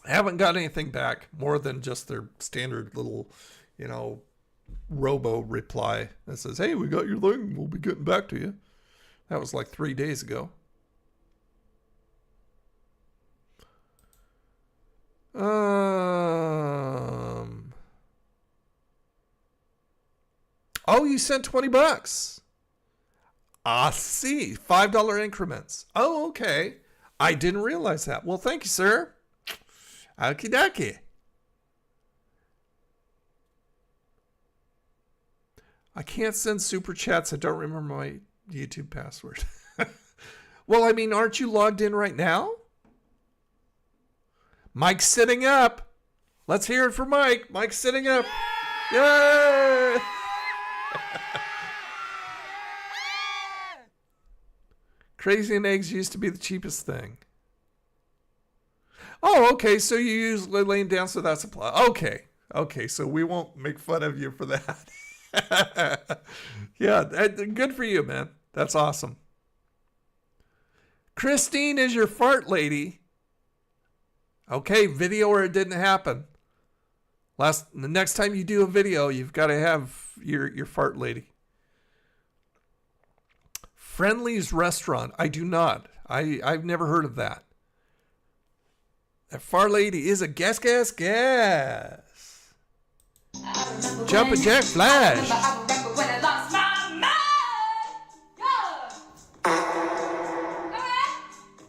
I haven't got anything back more than just their standard little, robo reply that says, hey, we got your thing. We'll be getting back to you. That was like 3 days ago. Oh, you sent $20. I see. $5 increments. Oh, okay. I didn't realize that. Well, thank you, sir. Okie dokie. I can't send super chats. I don't remember my YouTube password. Well, I mean, aren't you logged in right now? Mike's sitting up. Let's hear it for Mike. Mike's sitting up. Yay! Crazy and eggs used to be the cheapest thing. Oh, okay. So you usually laying down, so that's a plus. Okay. So we won't make fun of you for that. Yeah, good for you, man. That's awesome. Christine is your fart lady. Okay, video or it didn't happen. The next time you do a video, you've got to have your fart lady. Friendly's Restaurant. I do not. I've never heard of that. That fart lady is a guess. Jumpin' Jack Flash. I remember when I lost my mind. Yeah. Okay.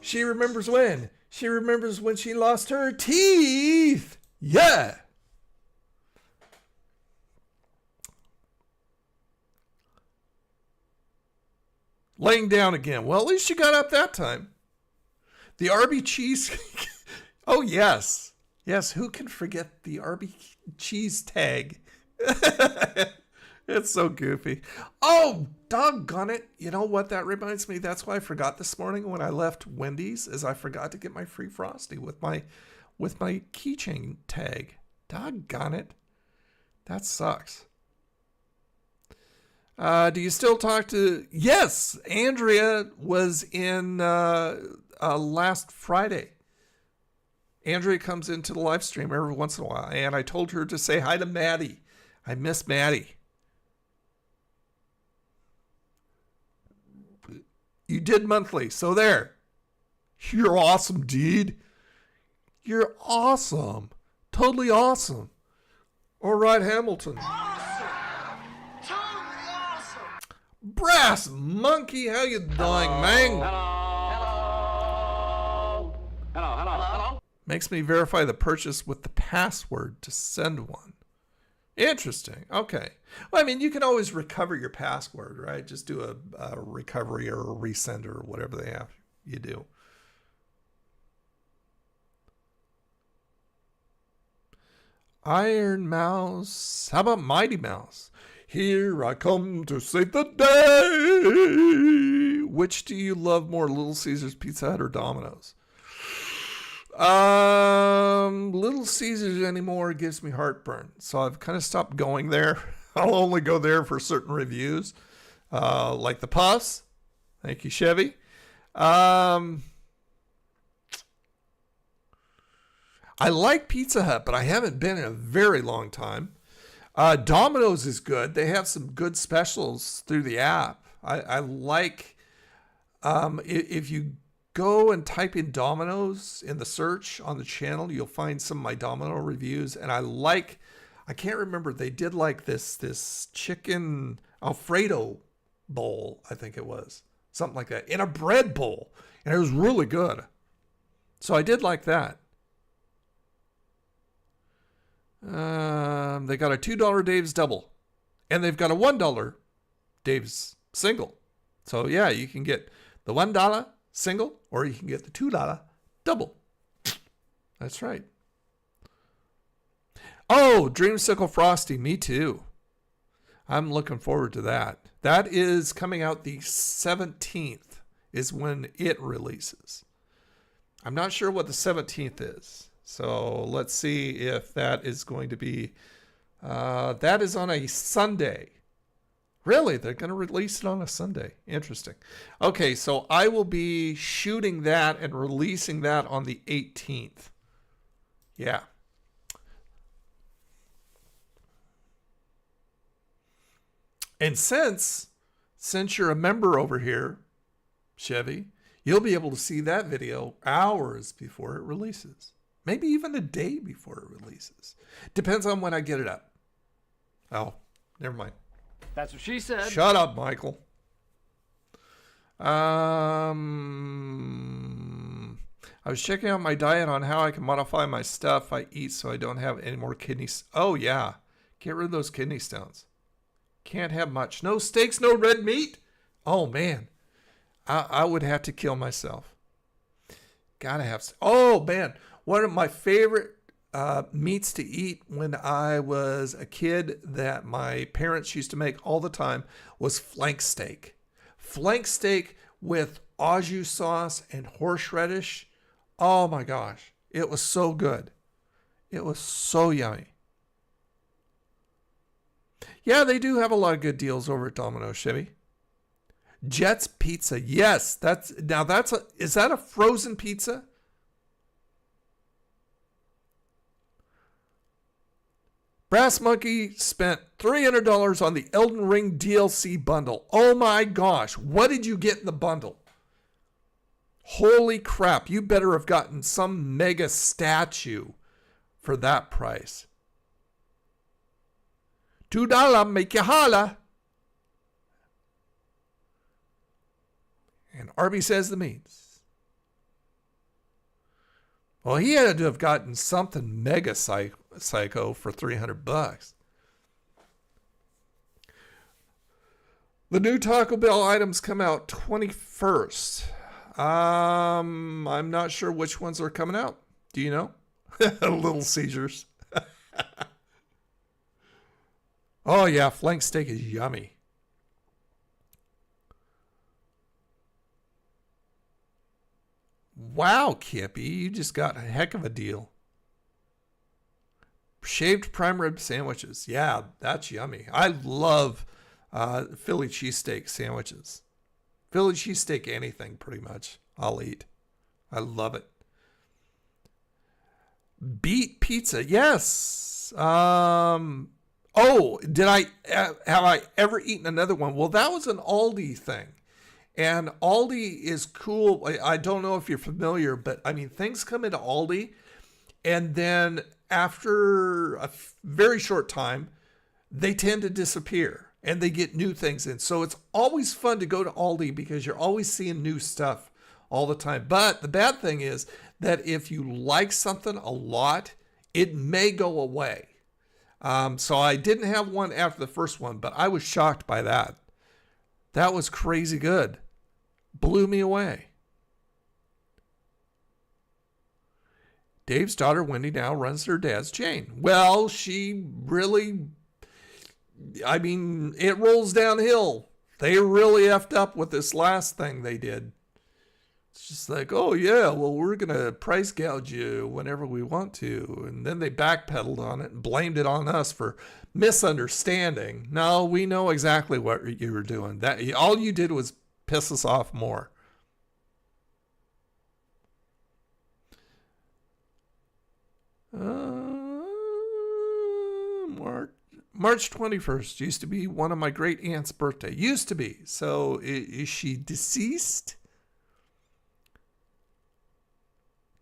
She remembers when. She remembers when she lost her teeth. Yeah. Laying down again. Well, at least she got up that time. The Arby cheese. Oh, yes. Yes, who can forget the Arby cheese tag? It's so goofy. Oh, doggone it. You know what that reminds me? That's why I forgot this morning when I left Wendy's, is I forgot to get my free Frosty with my keychain tag. Doggone it. That sucks. Do you still talk to... Yes, Andrea was in last Friday. Andrea comes into the live stream every once in a while, and I told her to say hi to Maddie. I miss Maddie. You did monthly, so there. You're awesome, dude. You're awesome. Totally awesome. All right, Hamilton. Awesome! Totally awesome! Brass Monkey, how you doing, man? Hello. Hello. Hello. Hello. Makes me verify the purchase with the password to send one. Interesting. Okay. Well, I mean, you can always recover your password, right? Just do a recovery or a resend or whatever they have you do. Iron Mouse. How about Mighty Mouse? Here I come to save the day. Which do you love more, Little Caesars, Pizza Hut, or Domino's? Little Caesars anymore gives me heartburn, so I've kind of stopped going there. I'll only go there for certain reviews, like the Puffs. Thank you, Chevy. I like Pizza Hut, but I haven't been in a very long time. Domino's is good. They have some good specials through the app. I like, if you go and type in Domino's in the search on the channel, you'll find some of my Domino reviews. And I can't remember, they did like this chicken Alfredo bowl, I think it was. Something like that. In a bread bowl. And it was really good. So I did like that. They got a $2 Dave's double. And they've got a $1 Dave's single. So yeah, you can get the $1 single, or you can get the $2 double. That's right. Oh, Dreamsicle Frosty, me too. I'm looking forward to that. That is coming out the 17th is when it releases. I'm not sure what the 17th is. So let's see if that is going to be, that is on a Sunday. Really? They're going to release it on a Sunday. Interesting. Okay, so I will be shooting that and releasing that on the 18th. Yeah. And since you're a member over here, Chevy, you'll be able to see that video hours before it releases. Maybe even a day before it releases. Depends on when I get it up. Oh, never mind. That's what she said. Shut up, Michael. I was checking out my diet on how I can modify my stuff I eat so I don't have any more kidneys. Oh, yeah. Get rid of those kidney stones. Can't have much. No steaks, no red meat. Oh, man. I would have to kill myself. Gotta have... Oh, man. One of my favorite meats to eat when I was a kid that my parents used to make all the time was flank steak. Flank steak with au jus sauce and horseradish. Oh my gosh. It was so good. It was so yummy. Yeah, they do have a lot of good deals over at Domino's, Chevy. Jet's Pizza. Yes, is that a frozen pizza? Brass Monkey spent $300 on the Elden Ring DLC bundle. Oh my gosh, what did you get in the bundle? Holy crap, you better have gotten some mega statue for that price. $2 make you holla. And Arby says the meats. Well, he had to have gotten something mega psycho for $300. The new Taco Bell items come out 21st. I'm not sure which ones are coming out. Do you know? Little Caesars. Oh, yeah. Flank steak is yummy. Wow, Kippy. You just got a heck of a deal. Shaved prime rib sandwiches. Yeah, that's yummy. I love Philly cheesesteak sandwiches. Philly cheesesteak anything, pretty much. I'll eat. I love it. Beet pizza. Yes. Oh, have I ever eaten another one? Well, that was an Aldi thing. And Aldi is cool. I don't know if you're familiar, but I mean, things come into Aldi, and then after a very short time, they tend to disappear and they get new things in. So it's always fun to go to Aldi because you're always seeing new stuff all the time. But the bad thing is that if you like something a lot, it may go away. So I didn't have one after the first one, but I was shocked by that. That was crazy good. Blew me away. Dave's daughter, Wendy, now runs her dad's chain. Well, she really, I mean, it rolls downhill. They really effed up with this last thing they did. It's just like, oh, yeah, well, we're going to price gouge you whenever we want to. And then they backpedaled on it and blamed it on us for misunderstanding. No, we know exactly what you were doing. That all you did was piss us off more. March 21st used to be one of my great aunt's birthday. Used to be. So is she deceased?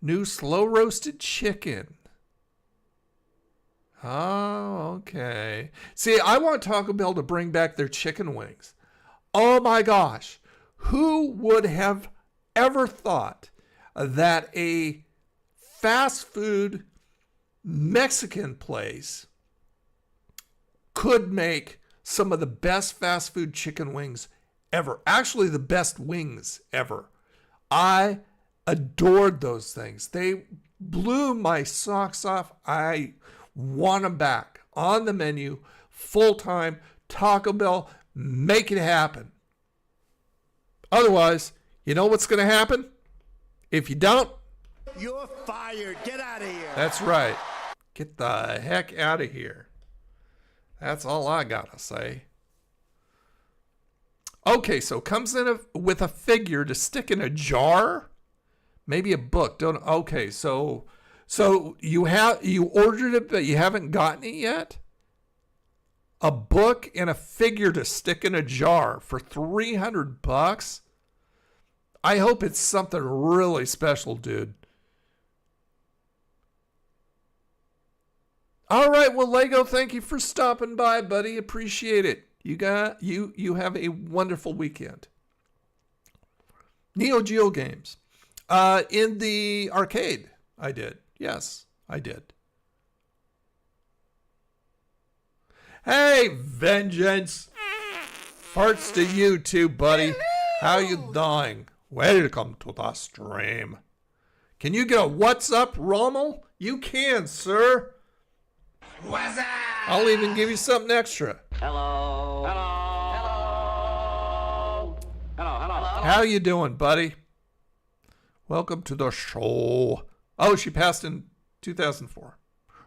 New slow roasted chicken. Oh, okay. See, I want Taco Bell to bring back their chicken wings. Oh my gosh. Who would have ever thought that a fast food Mexican place could make some of the best fast food chicken wings ever? Actually, the best wings ever. I adored those things. They blew my socks off. I want them back on the menu, full time. Taco Bell, make it happen. Otherwise, you know what's going to happen? If you don't, you're fired. Get out of here. That's right. Get the heck out of here. That's all I got to say. Okay, so comes in with a figure to stick in a jar. Maybe a book. Okay, so you ordered it, but you haven't gotten it yet? A book and a figure to stick in a jar for $300? I hope it's something really special, dude. All right, well, Lego, thank you for stopping by, buddy. Appreciate it. You have a wonderful weekend. Neo Geo games. In the arcade, I did. Yes, I did. Hey, Vengeance. Farts to you too, buddy. How you doing? Welcome to the stream. Can you get a what's up, Rommel? You can, sir. What's up? I'll even give you something extra. Hello. Hello. Hello. Hello. Hello. How you doing, buddy? Welcome to the show. Oh, she passed in 2004.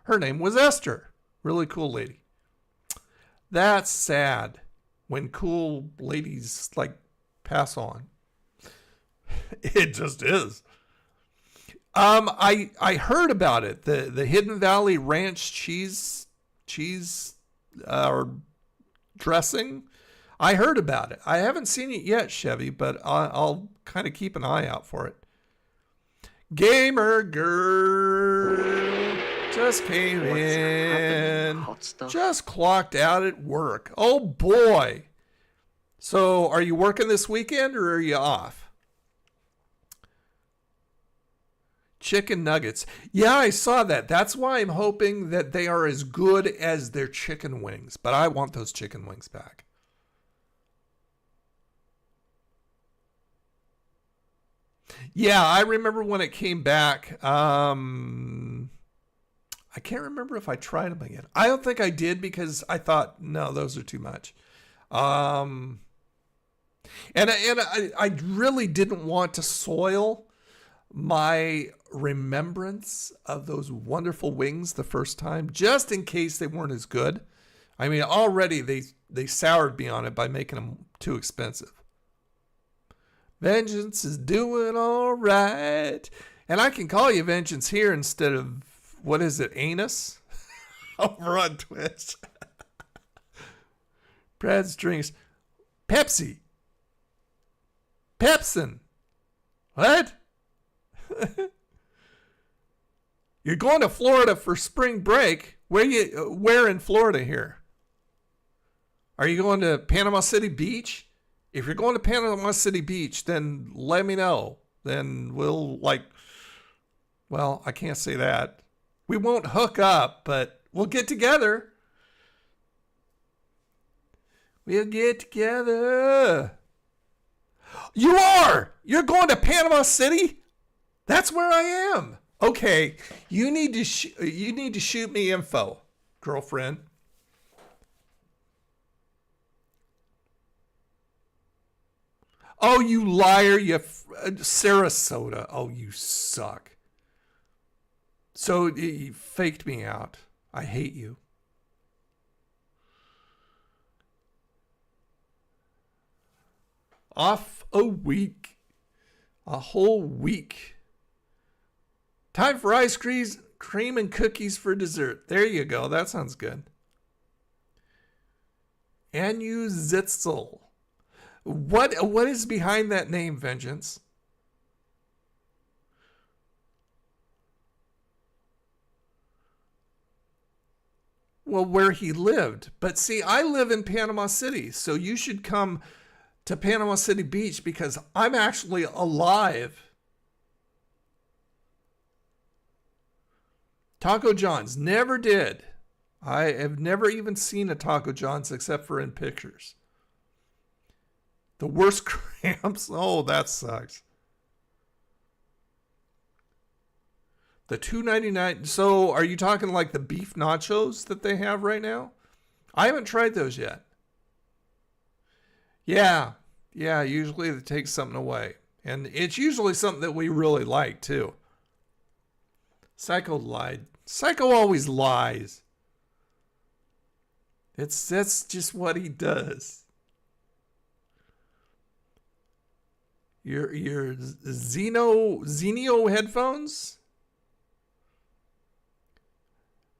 Her name was Esther. Really cool lady. That's sad when cool ladies like pass on. It just is. I heard about it. The Hidden Valley Ranch cheese dressing. I heard about it. I haven't seen it yet, Chevy, but I'll kind of keep an eye out for it. Gamer girl just came in. hot stuff. Just clocked out at work. Oh boy. So are you working this weekend or are you off? Chicken nuggets. Yeah, I saw that. That's why I'm hoping that they are as good as their chicken wings. But I want those chicken wings back. Yeah, I remember when it came back. I can't remember if I tried them again. I don't think I did because I thought, no, those are too much. And I really didn't want to soil my remembrance of those wonderful wings the first time, just in case they weren't as good. I mean, already they soured me on it by making them too expensive. Vengeance is doing all right. And I can call you Vengeance here instead of, what is it, Anus? Over on Twitch. Brad's drinks. Pepsi. Pepsin. What? You're going to Florida for spring break. Where in Florida here? Are you going to Panama City Beach? If you're going to Panama City Beach, then let me know. Then we'll well, I can't say that. We won't hook up, but we'll get together. We'll get together. You are! You're going to Panama City? That's where I am. Okay, you need to shoot me info, girlfriend. Oh, you liar, you Sarasota. Oh, you suck. So you faked me out. I hate you. Off a week. A whole week. Time for ice cream and cookies for dessert. There you go. That sounds good. And you Zitzel. What is behind that name, Vengeance? Well, where he lived. But see, I live in Panama City, so you should come to Panama City Beach because I'm actually alive. Taco John's. Never did. I have never even seen a Taco John's except for in pictures. The worst cramps. Oh, that sucks. The $2.99. So are you talking like the beef nachos that they have right now? I haven't tried those yet. Yeah. Usually they take something away. And it's usually something that we really like too. Psycho lied. Psycho always lies. That's just what he does. Your Xenio headphones?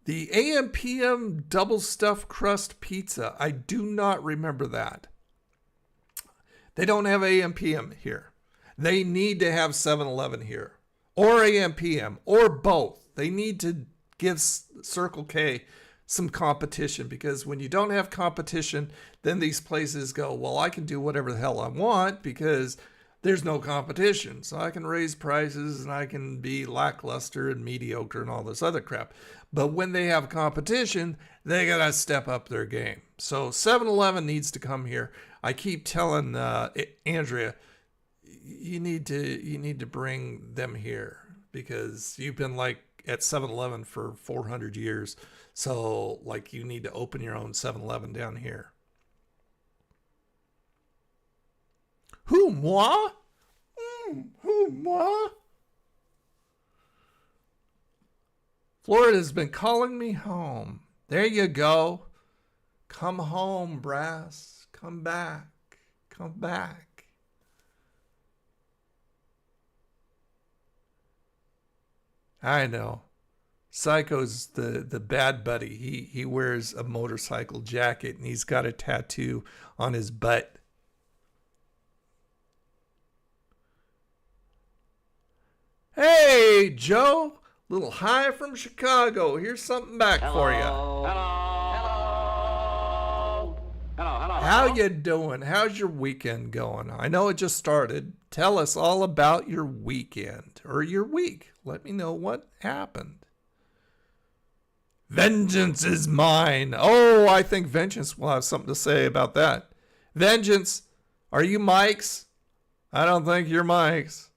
The AM/PM double stuffed crust pizza. I do not remember that. They don't have AM/PM here. They need to have 7-Eleven here. Or AM/PM. Or both. They need to give Circle K some competition, because when you don't have competition, then these places go, well, I can do whatever the hell I want because there's no competition. So I can raise prices and I can be lackluster and mediocre and all this other crap. But when they have competition, they got to step up their game. So 7-Eleven needs to come here. I keep telling Andrea, you need to bring them here because you've been like at 7-Eleven for 400 years. So like you need to open your own 7-Eleven down here. Who, moi? Who, moi? Florida's been calling me home. There you go. Come home, brass. Come back. Come back. I know. Psycho's the bad buddy. He wears a motorcycle jacket and he's got a tattoo on his butt. Hey, Joe. Little hi from Chicago. Here's something back for you. Hello. How you doing? How's your weekend going? I know it just started. Tell us all about your weekend or your week. Let me know what happened. Vengeance is mine. Oh, I think Vengeance will have something to say about that. Vengeance, are you Mike's? I don't think you're Mike's.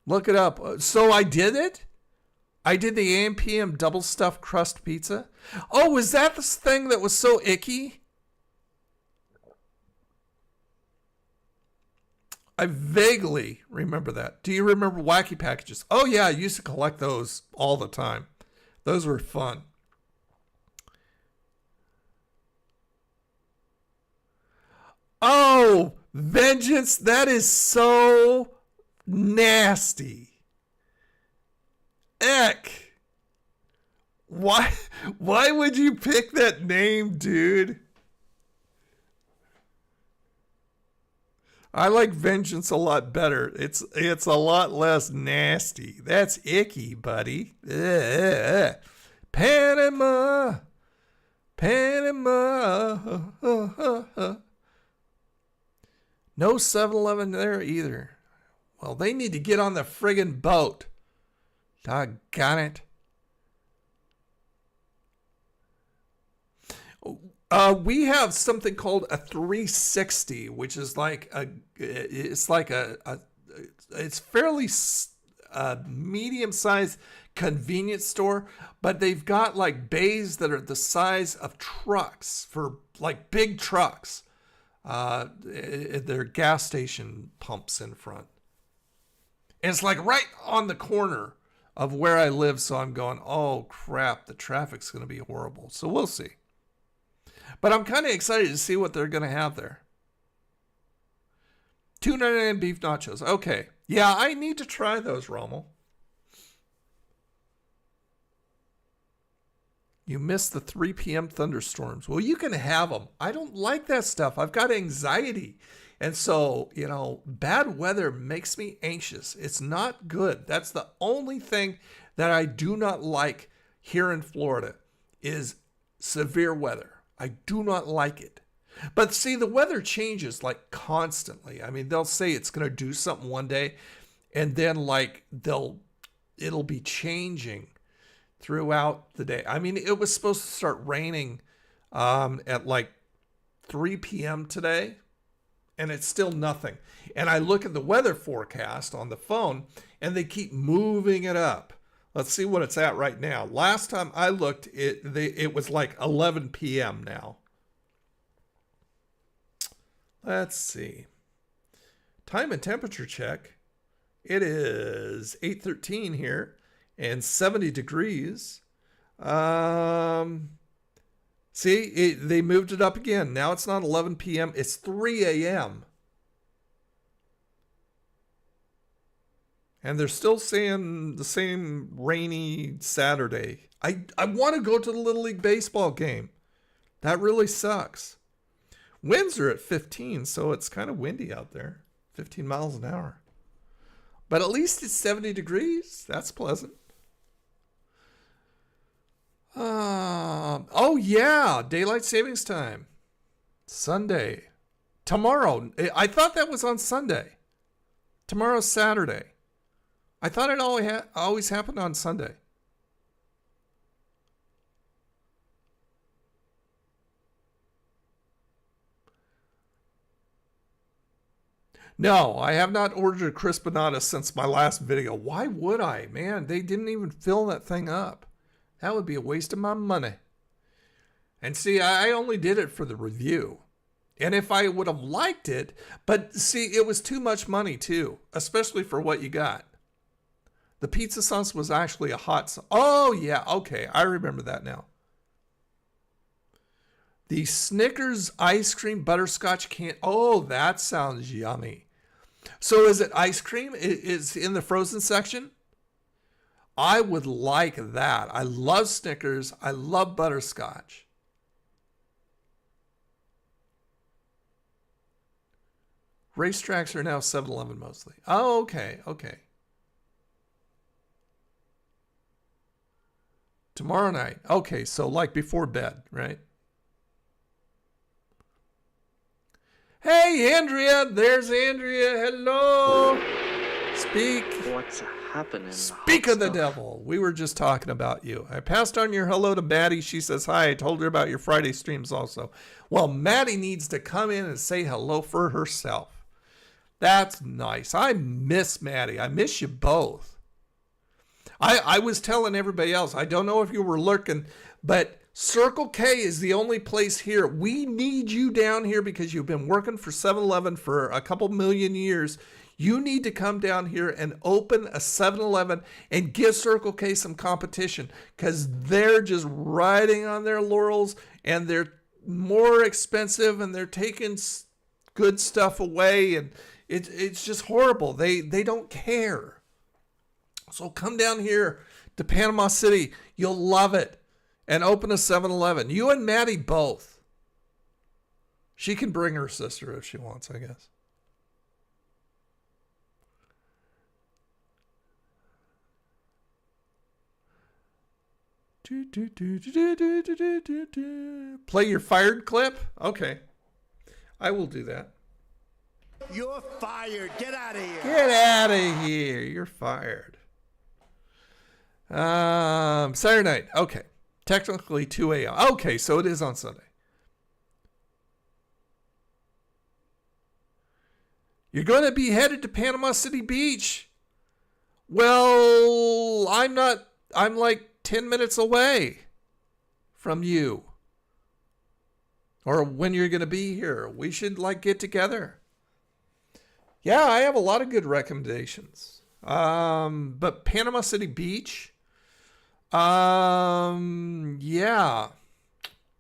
Look it up. So I did it? I did the AM PM double stuffed crust pizza. Oh, was that this thing that was so icky? I vaguely remember that. Do you remember wacky packages? Oh yeah, I used to collect those all the time. Those were fun. Oh, Vengeance, that is so nasty. Eck. Why would you pick that name, dude? I like Vengeance a lot better. It's a lot less nasty. That's icky, buddy. Ugh. Panama. No 7-Eleven there either. Well, they need to get on the friggin' boat. Doggone it. We have something called a 360, which is like it's fairly medium-sized convenience store, but they've got like bays that are the size of trucks for like big trucks. Their gas station pumps in front. And it's like right on the corner of where I live, so I'm going, oh crap, the traffic's going to be horrible. So we'll see. But I'm kind of excited to see what they're going to have there. $2.99 beef nachos. Okay. Yeah, I need to try those, Rommel. You missed the 3 p.m. thunderstorms. Well, you can have them. I don't like that stuff. I've got anxiety. And so, bad weather makes me anxious. It's not good. That's the only thing that I do not like here in Florida is severe weather. I do not like it. But see, the weather changes like constantly. I mean, they'll say it's going to do something one day, and then like it'll be changing throughout the day. I mean, it was supposed to start raining at like 3 p.m. today, and it's still nothing. And I look at the weather forecast on the phone, and they keep moving it up. Let's see what it's at right now. Last time I looked, it was like 11 p.m. now. Let's see. Time and temperature check. It is 8:13 here and 70 degrees. See, they moved it up again. Now it's not 11 p.m. It's 3 a.m. And they're still saying the same rainy Saturday. I want to go to the Little League baseball game. That really sucks. Winds are at 15, so it's kind of windy out there. 15 miles an hour. But at least it's 70 degrees. That's pleasant. Oh, yeah. Daylight savings time. Sunday. Tomorrow. I thought that was on Sunday. Tomorrow's Saturday. I thought it always happened on Sunday. No, I have not ordered a Crispinata since my last video. Why would I? Man, they didn't even fill that thing up. That would be a waste of my money. And see, I only did it for the review. And if I would have liked it, but see, it was too much money too, especially for what you got. The pizza sauce was actually a hot sauce. Oh, yeah. Okay. I remember that now. The Snickers ice cream butterscotch candy. Oh, that sounds yummy. So is it ice cream? Is in the frozen section? I would like that. I love Snickers. I love butterscotch. Racetracks are now 7-Eleven mostly. Oh, okay. Okay. Tomorrow night. Okay, so like before bed, right? Hey, Andrea. There's Andrea. Hello. Speak. What's happening? Speak of the devil. We were just talking about you. I passed on your hello to Maddie. She says hi. I told her about your Friday streams also. Well, Maddie needs to come in and say hello for herself. That's nice. I miss Maddie. I miss you both. I was telling everybody else, I don't know if you were lurking, but Circle K is the only place here. We need you down here because you've been working for 7-Eleven for a couple million years. You need to come down here and open a 7-Eleven and give Circle K some competition because they're just riding on their laurels and they're more expensive and they're taking good stuff away and it's just horrible. They don't care. So come down here to Panama City. You'll love it. And open a 7-Eleven. You and Maddie both. She can bring her sister if she wants, I guess. Play your fired clip? Okay. I will do that. You're fired. Get out of here. Get out of here. You're fired. Saturday night. Okay. Technically 2 a.m. Okay, so it is on Sunday. You're going to be headed to Panama City Beach. Well, I'm not. I'm like 10 minutes away from you. Or when you're going to be here. We should get together. Yeah, I have a lot of good recommendations. But Panama City Beach. Yeah.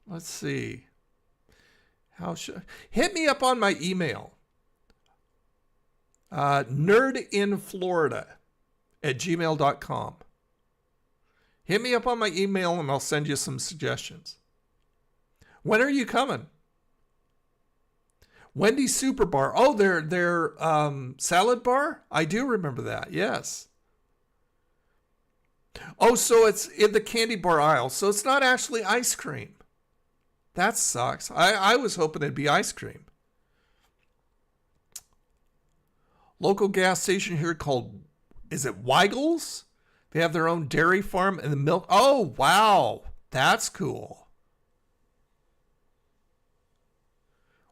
Let's see. Hit me up on my email. nerdinflorida@gmail.com. Hit me up on my email and I'll send you some suggestions. When are you coming? Wendy's Super Bar. Oh, their salad bar? I do remember that. Yes. Oh, so it's in the candy bar aisle. So it's not actually ice cream. That sucks. I was hoping it'd be ice cream. Local gas station here called, is it Weigel's? They have their own dairy farm and the milk. Oh, wow. That's cool.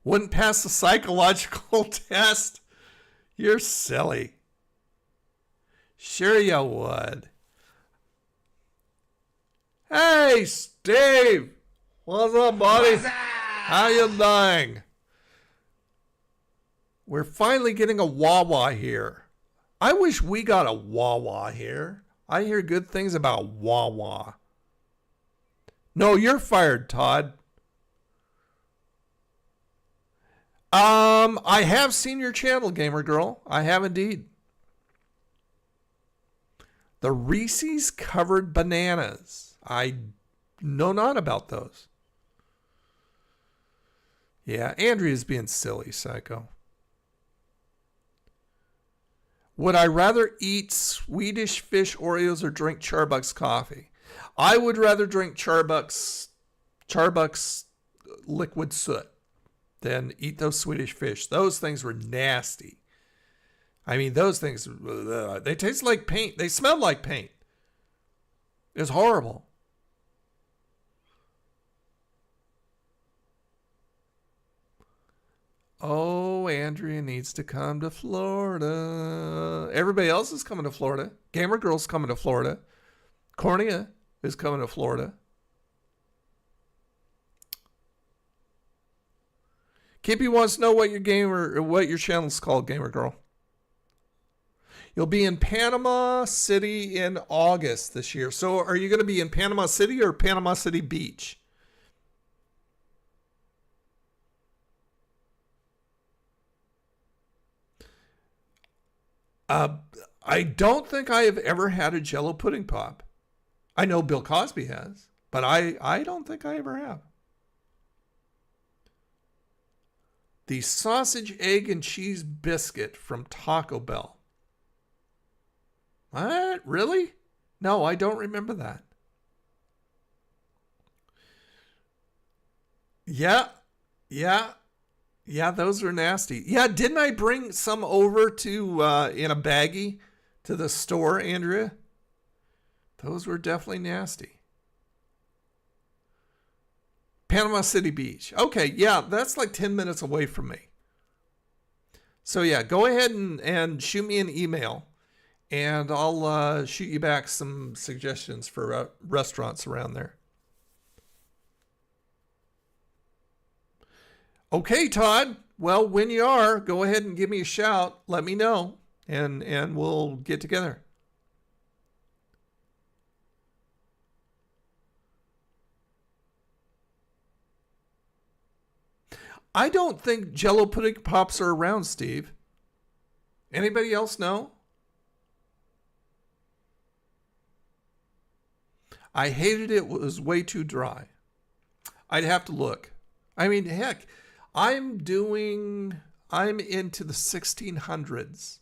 Wouldn't pass the psychological test. You're silly. Sure you would. Hey, Steve. What's up, buddy? How you doing? We're finally getting a Wawa here. I wish we got a Wawa here. I hear good things about Wawa. No, you're fired, Todd. I have seen your channel, Gamer Girl. I have indeed. The Reese's covered bananas. I know not about those. Yeah, Andrea's being silly, psycho. Would I rather eat Swedish fish Oreos or drink Charbucks coffee? I would rather drink Charbucks liquid soot than eat those Swedish fish. Those things were nasty. I mean, those things, they taste like paint. They smell like paint. It's horrible. Oh, Andrea needs to come to Florida. Everybody else is coming to Florida. Gamer Girl's coming to Florida. Cornea is coming to Florida. Kippy wants to know what your channel's called, Gamer Girl. You'll be in Panama City in August this year. So are you going to be in Panama City or Panama City Beach? I don't think I have ever had a Jell-O pudding pop. I know Bill Cosby has, but I don't think I ever have. The sausage, egg, and cheese biscuit from Taco Bell. What? Really? No, I don't remember that. Yeah. Yeah, those are nasty. Yeah, didn't I bring some over to in a baggie to the store, Andrea? Those were definitely nasty. Panama City Beach. Okay, yeah, that's like 10 minutes away from me. So yeah, go ahead and shoot me an email, and I'll shoot you back some suggestions for restaurants around there. Okay, Todd. Well, when you are, go ahead and give me a shout. Let me know, and we'll get together. I don't think Jello pudding pops are around, Steve. Anybody else know? I hated it. It was way too dry. I'd have to look. I mean, heck, I'm into the 1600s.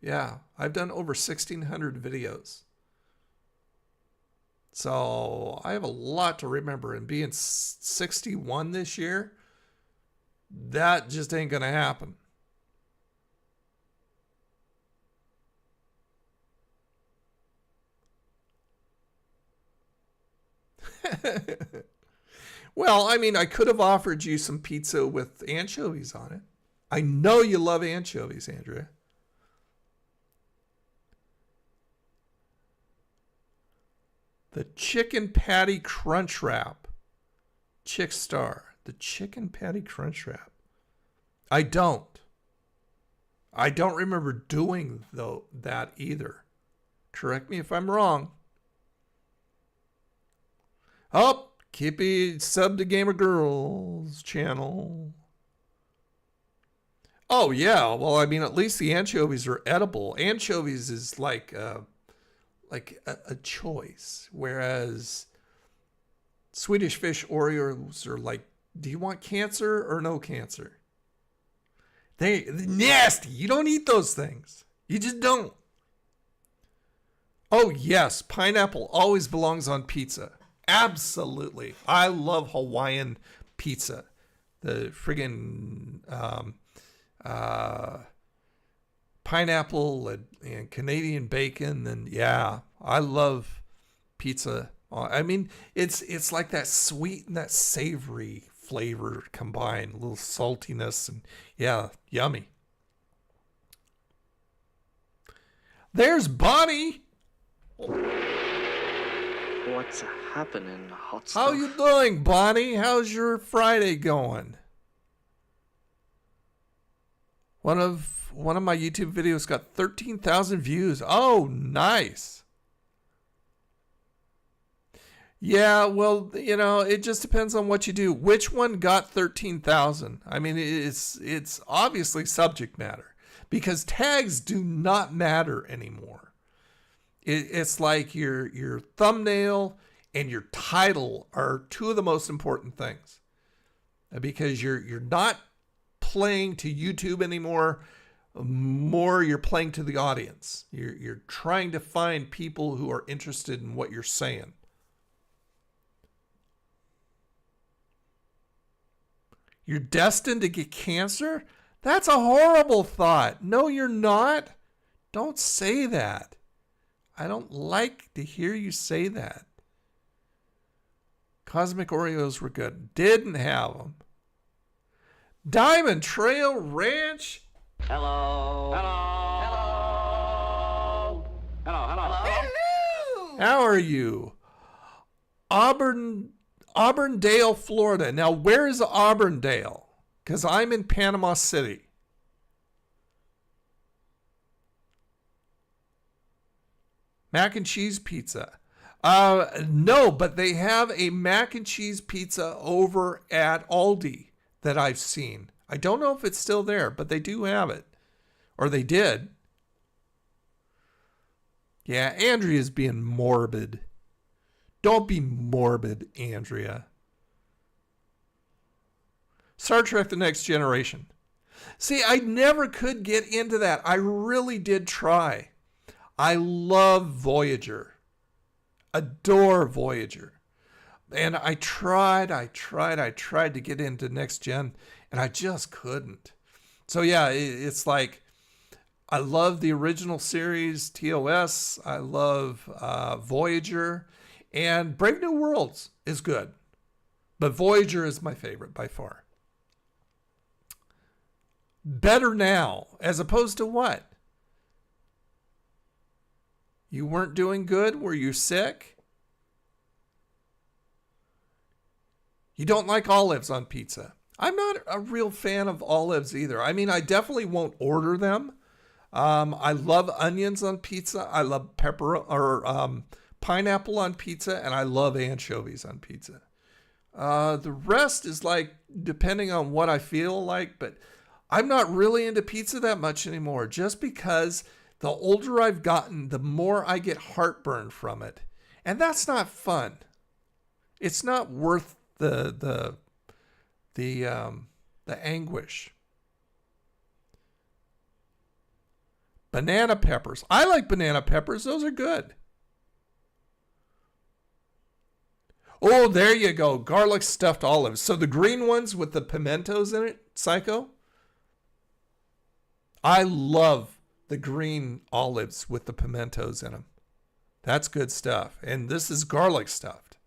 Yeah, I've done over 1600 videos. So I have a lot to remember, and being 61 this year, that just ain't going to happen. Well, I mean, I could have offered you some pizza with anchovies on it. I know you love anchovies, Andrea. The chicken patty crunch wrap. Chick Star. The chicken patty crunch wrap. I don't remember doing that either. Correct me if I'm wrong. Oh, Kippy sub to Gamer Girls channel. Oh yeah, well I mean at least the anchovies are edible. Anchovies is like a choice, whereas Swedish fish Oreos are like, do you want cancer or no cancer? They're nasty. You don't eat those things. You just don't. Oh yes, pineapple always belongs on pizza. Absolutely. I love Hawaiian pizza. The friggin' pineapple and Canadian bacon, and yeah, I love pizza. I mean, it's like that sweet and that savory flavor combined, a little saltiness, and yeah, yummy. There's Bonnie. What's happening, hot stuff? How you doing, Bonnie? How's your Friday going? One of my YouTube videos got 13,000 views. Oh, nice. Yeah, well, you know, it just depends on what you do. Which one got 13,000? I mean, it's obviously subject matter, because tags do not matter anymore. It's like your thumbnail and your title are two of the most important things, because you're not playing to YouTube anymore. More you're playing to the audience. You're trying to find people who are interested in what you're saying. You're destined to get cancer? That's a horrible thought. No, you're not. Don't say that. I don't like to hear you say that. Cosmic Oreos were good. Didn't have them. Diamond Trail Ranch. Hello. Hello. Hello. Hello. Hello. How are you? Auburndale, Florida. Now, where is Auburndale? Because I'm in Panama City. Mac and cheese pizza. No, but they have a mac and cheese pizza over at Aldi that I've seen. I don't know if it's still there, but they do have it. Or they did. Yeah, Andrea's being morbid. Don't be morbid, Andrea. Star Trek The Next Generation. See, I never could get into that. I really did try. I love Voyager. Adore Voyager. And I tried to get into next gen, and I just couldn't. So yeah, it's like, I love the original series, TOS. I love Voyager, and Brave New Worlds is good, but Voyager is my favorite by far. Better now, as opposed to what? You weren't doing good? Were you sick? You don't like olives on pizza. I'm not a real fan of olives either. I mean, I definitely won't order them. I love onions on pizza. I love pepper or pineapple on pizza, and I love anchovies on pizza. The rest is like depending on what I feel like, but I'm not really into pizza that much anymore, just because the older I've gotten, the more I get heartburn from it, and that's not fun. It's not worth the anguish. Banana peppers. I like banana peppers. Those are good. Oh, there you go. Garlic stuffed olives. So the green ones with the pimentos in it, Psycho? I love the green olives with the pimentos in them. That's good stuff. And this is garlic stuffed.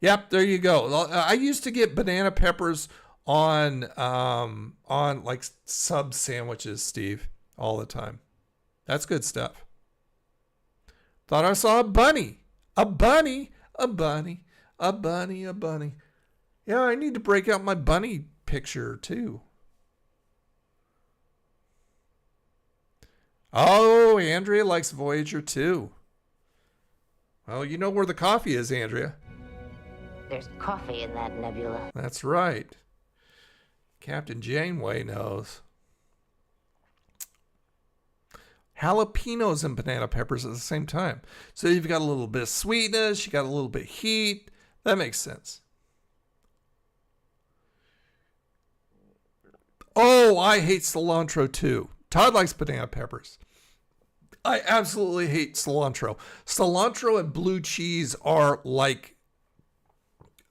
Yep, there you go. I used to get banana peppers on like sub sandwiches, Steve, all the time. That's good stuff. Thought I saw a bunny. A bunny. Yeah, I need to break out my bunny picture too. Oh, Andrea likes Voyager too. Well, you know where the coffee is, Andrea. There's coffee in that nebula. That's right. Captain Janeway knows. Jalapenos and banana peppers at the same time. So you've got a little bit of sweetness, you got a little bit of heat. That makes sense. Oh, I hate cilantro too. Todd likes banana peppers. I absolutely hate cilantro. Cilantro and blue cheese are like,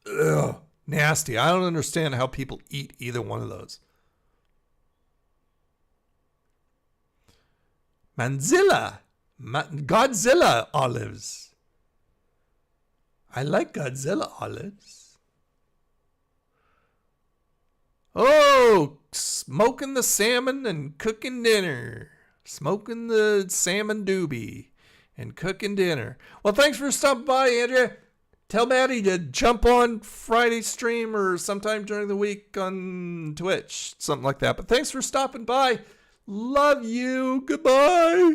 ugh, nasty. I don't understand how people eat either one of those. Godzilla olives. I like Godzilla olives. Oh, smoking the salmon and cooking dinner. Smoking the salmon doobie and cooking dinner. Well, thanks for stopping by, Andrea. Tell Maddie to jump on Friday stream or sometime during the week on Twitch, something like that. But thanks for stopping by. Love you. Goodbye.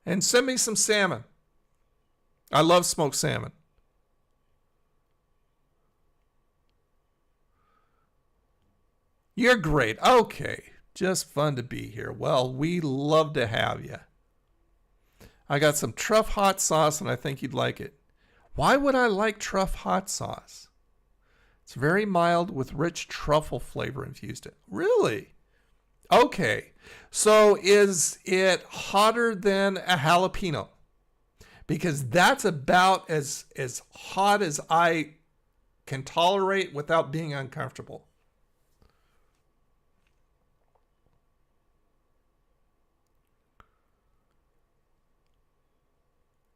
And send me some salmon. I love smoked salmon. You're great. Okay. Just fun to be here. Well, we love to have you. I got some truff hot sauce and I think you'd like it. Why would I like truff hot sauce? It's very mild with rich truffle flavor infused in. Really? Okay. So is it hotter than a jalapeno? Because that's about as hot as I can tolerate without being uncomfortable.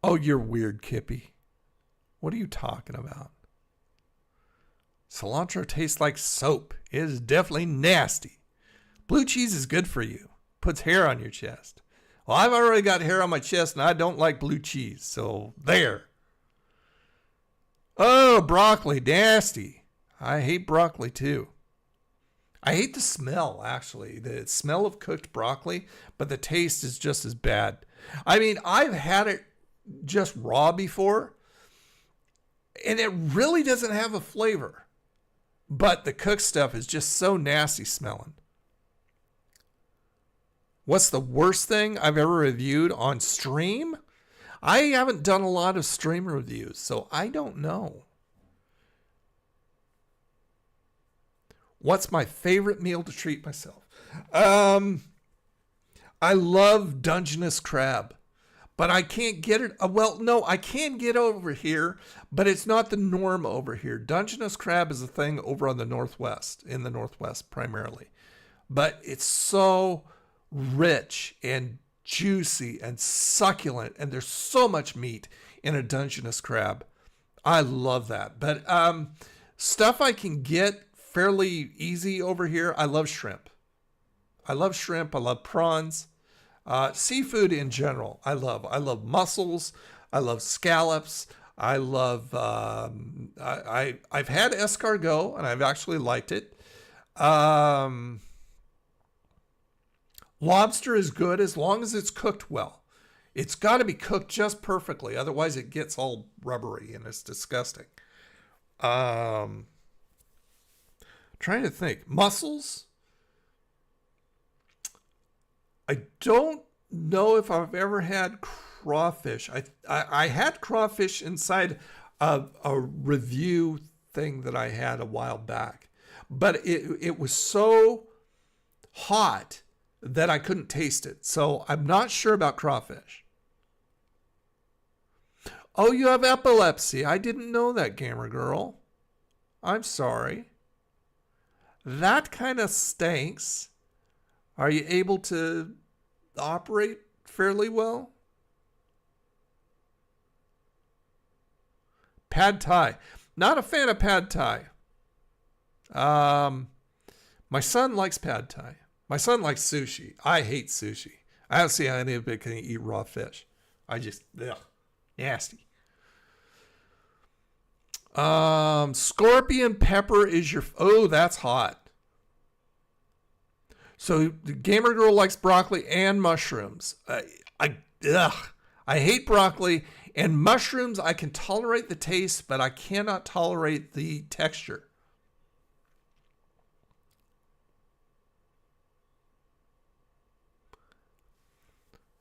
Oh, you're weird, Kippy. What are you talking about? Cilantro tastes like soap. It is definitely nasty. Blue cheese is good for you. Puts hair on your chest. Well, I've already got hair on my chest and I don't like blue cheese. So there. Oh, broccoli. Nasty. I hate broccoli too. I hate the smell, actually. The smell of cooked broccoli, but the taste is just as bad. I mean, I've had it just raw before, and it really doesn't have a flavor. But the cooked stuff is just so nasty smelling. What's the worst thing I've ever reviewed on stream? I haven't done a lot of stream reviews, so I don't know. What's my favorite meal to treat myself? I love Dungeness crab. but I can't get it. Well, no, I can get over here, but it's not the norm over here. Dungeness crab is a thing over on the Northwest, in the Northwest primarily. But it's so rich and juicy and succulent, and there's so much meat in a Dungeness crab. I love that. But stuff I can get fairly easy over here, I love shrimp. I love shrimp. I love prawns. Seafood in general, I love. I love mussels. I love scallops. I love. I've had escargot and I've actually liked it. Lobster is good as long as it's cooked well. It's got to be cooked just perfectly, otherwise it gets all rubbery and it's disgusting. Trying to think. Mussels. I don't know if I've ever had crawfish. I had crawfish inside a review thing that I had a while back, but it was so hot that I couldn't taste it. So I'm not sure about crawfish. Oh, you have epilepsy. I didn't know that, Gamer Girl. I'm sorry. That kind of stinks. Are you able to operate fairly well? Pad Thai. Not a fan of Pad Thai. My son likes Pad Thai. My son likes sushi. I hate sushi. I don't see how anybody can eat raw fish. I just, ugh, nasty. Scorpion pepper is your, oh, that's hot. So the Gamer Girl likes broccoli and mushrooms. I hate broccoli and mushrooms. I can tolerate the taste, but I cannot tolerate the texture.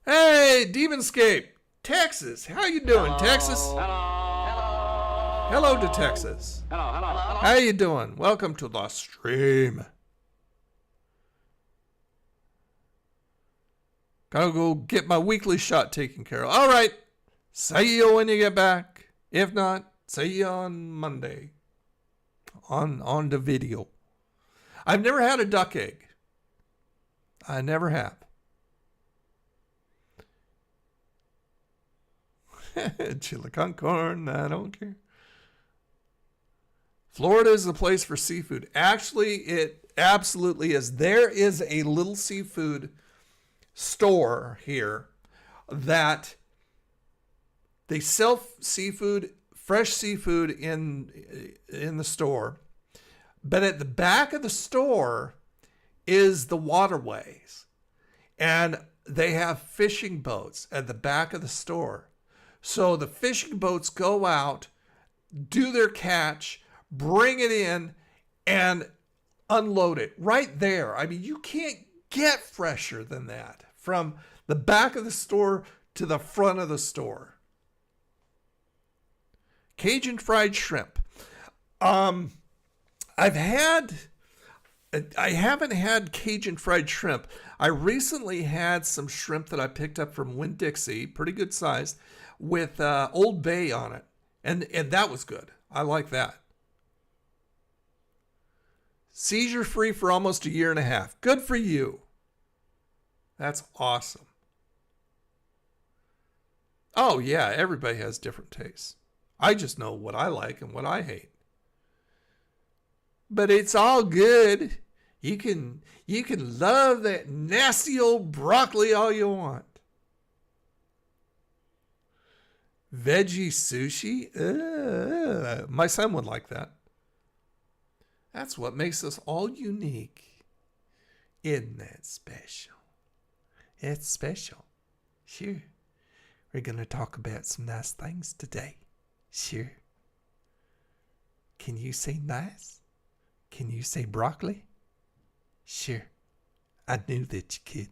Hey, Demonscape, Texas. How you doing, Hello. Texas? Hello. Hello to Texas. Hello. How you doing? Welcome to the stream. Gotta go get my weekly shot taken care of. All right. See you when you get back. If not, see you on Monday. On the video. I've never had a duck egg. I never have. Chili con carne, I don't care. Florida is the place for seafood. Actually, it absolutely is. There is a little seafood store here that they sell seafood, fresh seafood in the store. But at the back of the store is the waterways. And they have fishing boats at the back of the store. So the fishing boats go out, do their catch, bring it in, and unload it right there. I mean, you can't get fresher than that from the back of the store to the front of the store. Cajun fried shrimp. I haven't had Cajun fried shrimp. I recently had some shrimp that I picked up from Winn-Dixie, pretty good size, with Old Bay on it. And that was good. I like that. Seizure free for almost a year and a half. Good for you. That's awesome. Oh yeah, everybody has different tastes. I just know what I like and what I hate. But it's all good. You can love that nasty old broccoli all you want. Veggie sushi? My son would like that. That's what makes us all unique. Isn't that special? It's special. Sure. We're going to talk about some nice things today. Sure. Can you say nice? Can you say broccoli? Sure. I knew that you could.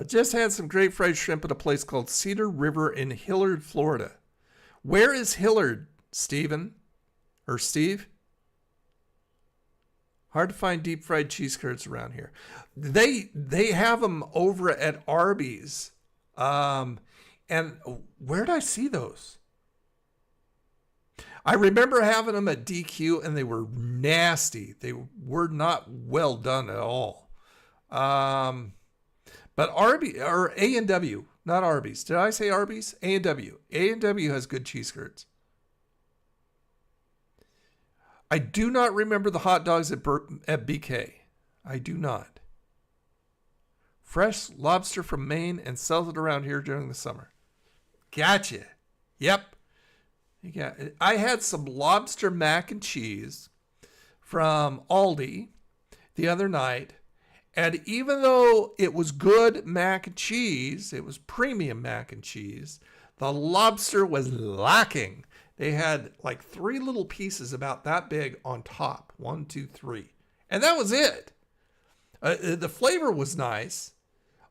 Just had some great fried shrimp at a place called Cedar River in Hillard, Florida. Where is Hillard, Stephen? Or Steve? Hard to find deep fried cheese curds around here. They have them over at Arby's. And where did I see those? I remember having them at DQ, and they were nasty. They were not well done at all. But Arby's, or A&W, not Arby's. Did I say Arby's? A&W. A&W has good cheese curds. I do not remember the hot dogs at BK. I do not. Fresh lobster from Maine and sells it around here during the summer. Gotcha. Yep. I had some lobster mac and cheese from Aldi the other night. And even though it was good mac and cheese, it was premium mac and cheese, the lobster was lacking. They had like 3 little pieces about that big on top. 1, 2, 3. And that was it. The flavor was nice,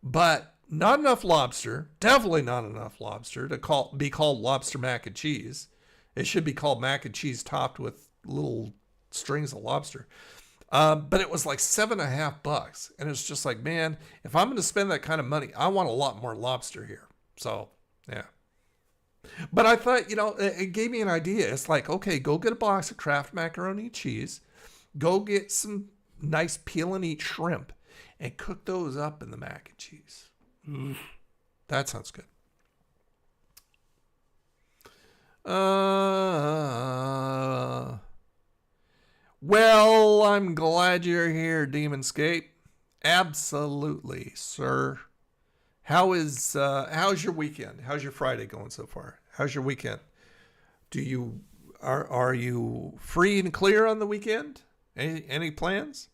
but not enough lobster. Definitely not enough lobster to be called lobster mac and cheese. It should be called mac and cheese topped with little strings of lobster. But it was like $7.50. And it's just like, man, if I'm going to spend that kind of money, I want a lot more lobster here. So, yeah. But I thought, it gave me an idea. It's like, okay, go get a box of Kraft macaroni and cheese. Go get some nice peel and eat shrimp and cook those up in the mac and cheese. That sounds good. Well, I'm glad you're here, Demonscape. Absolutely, sir. How's your weekend? How's your Friday going so far? How's your weekend? Are you free and clear on the weekend? Any plans?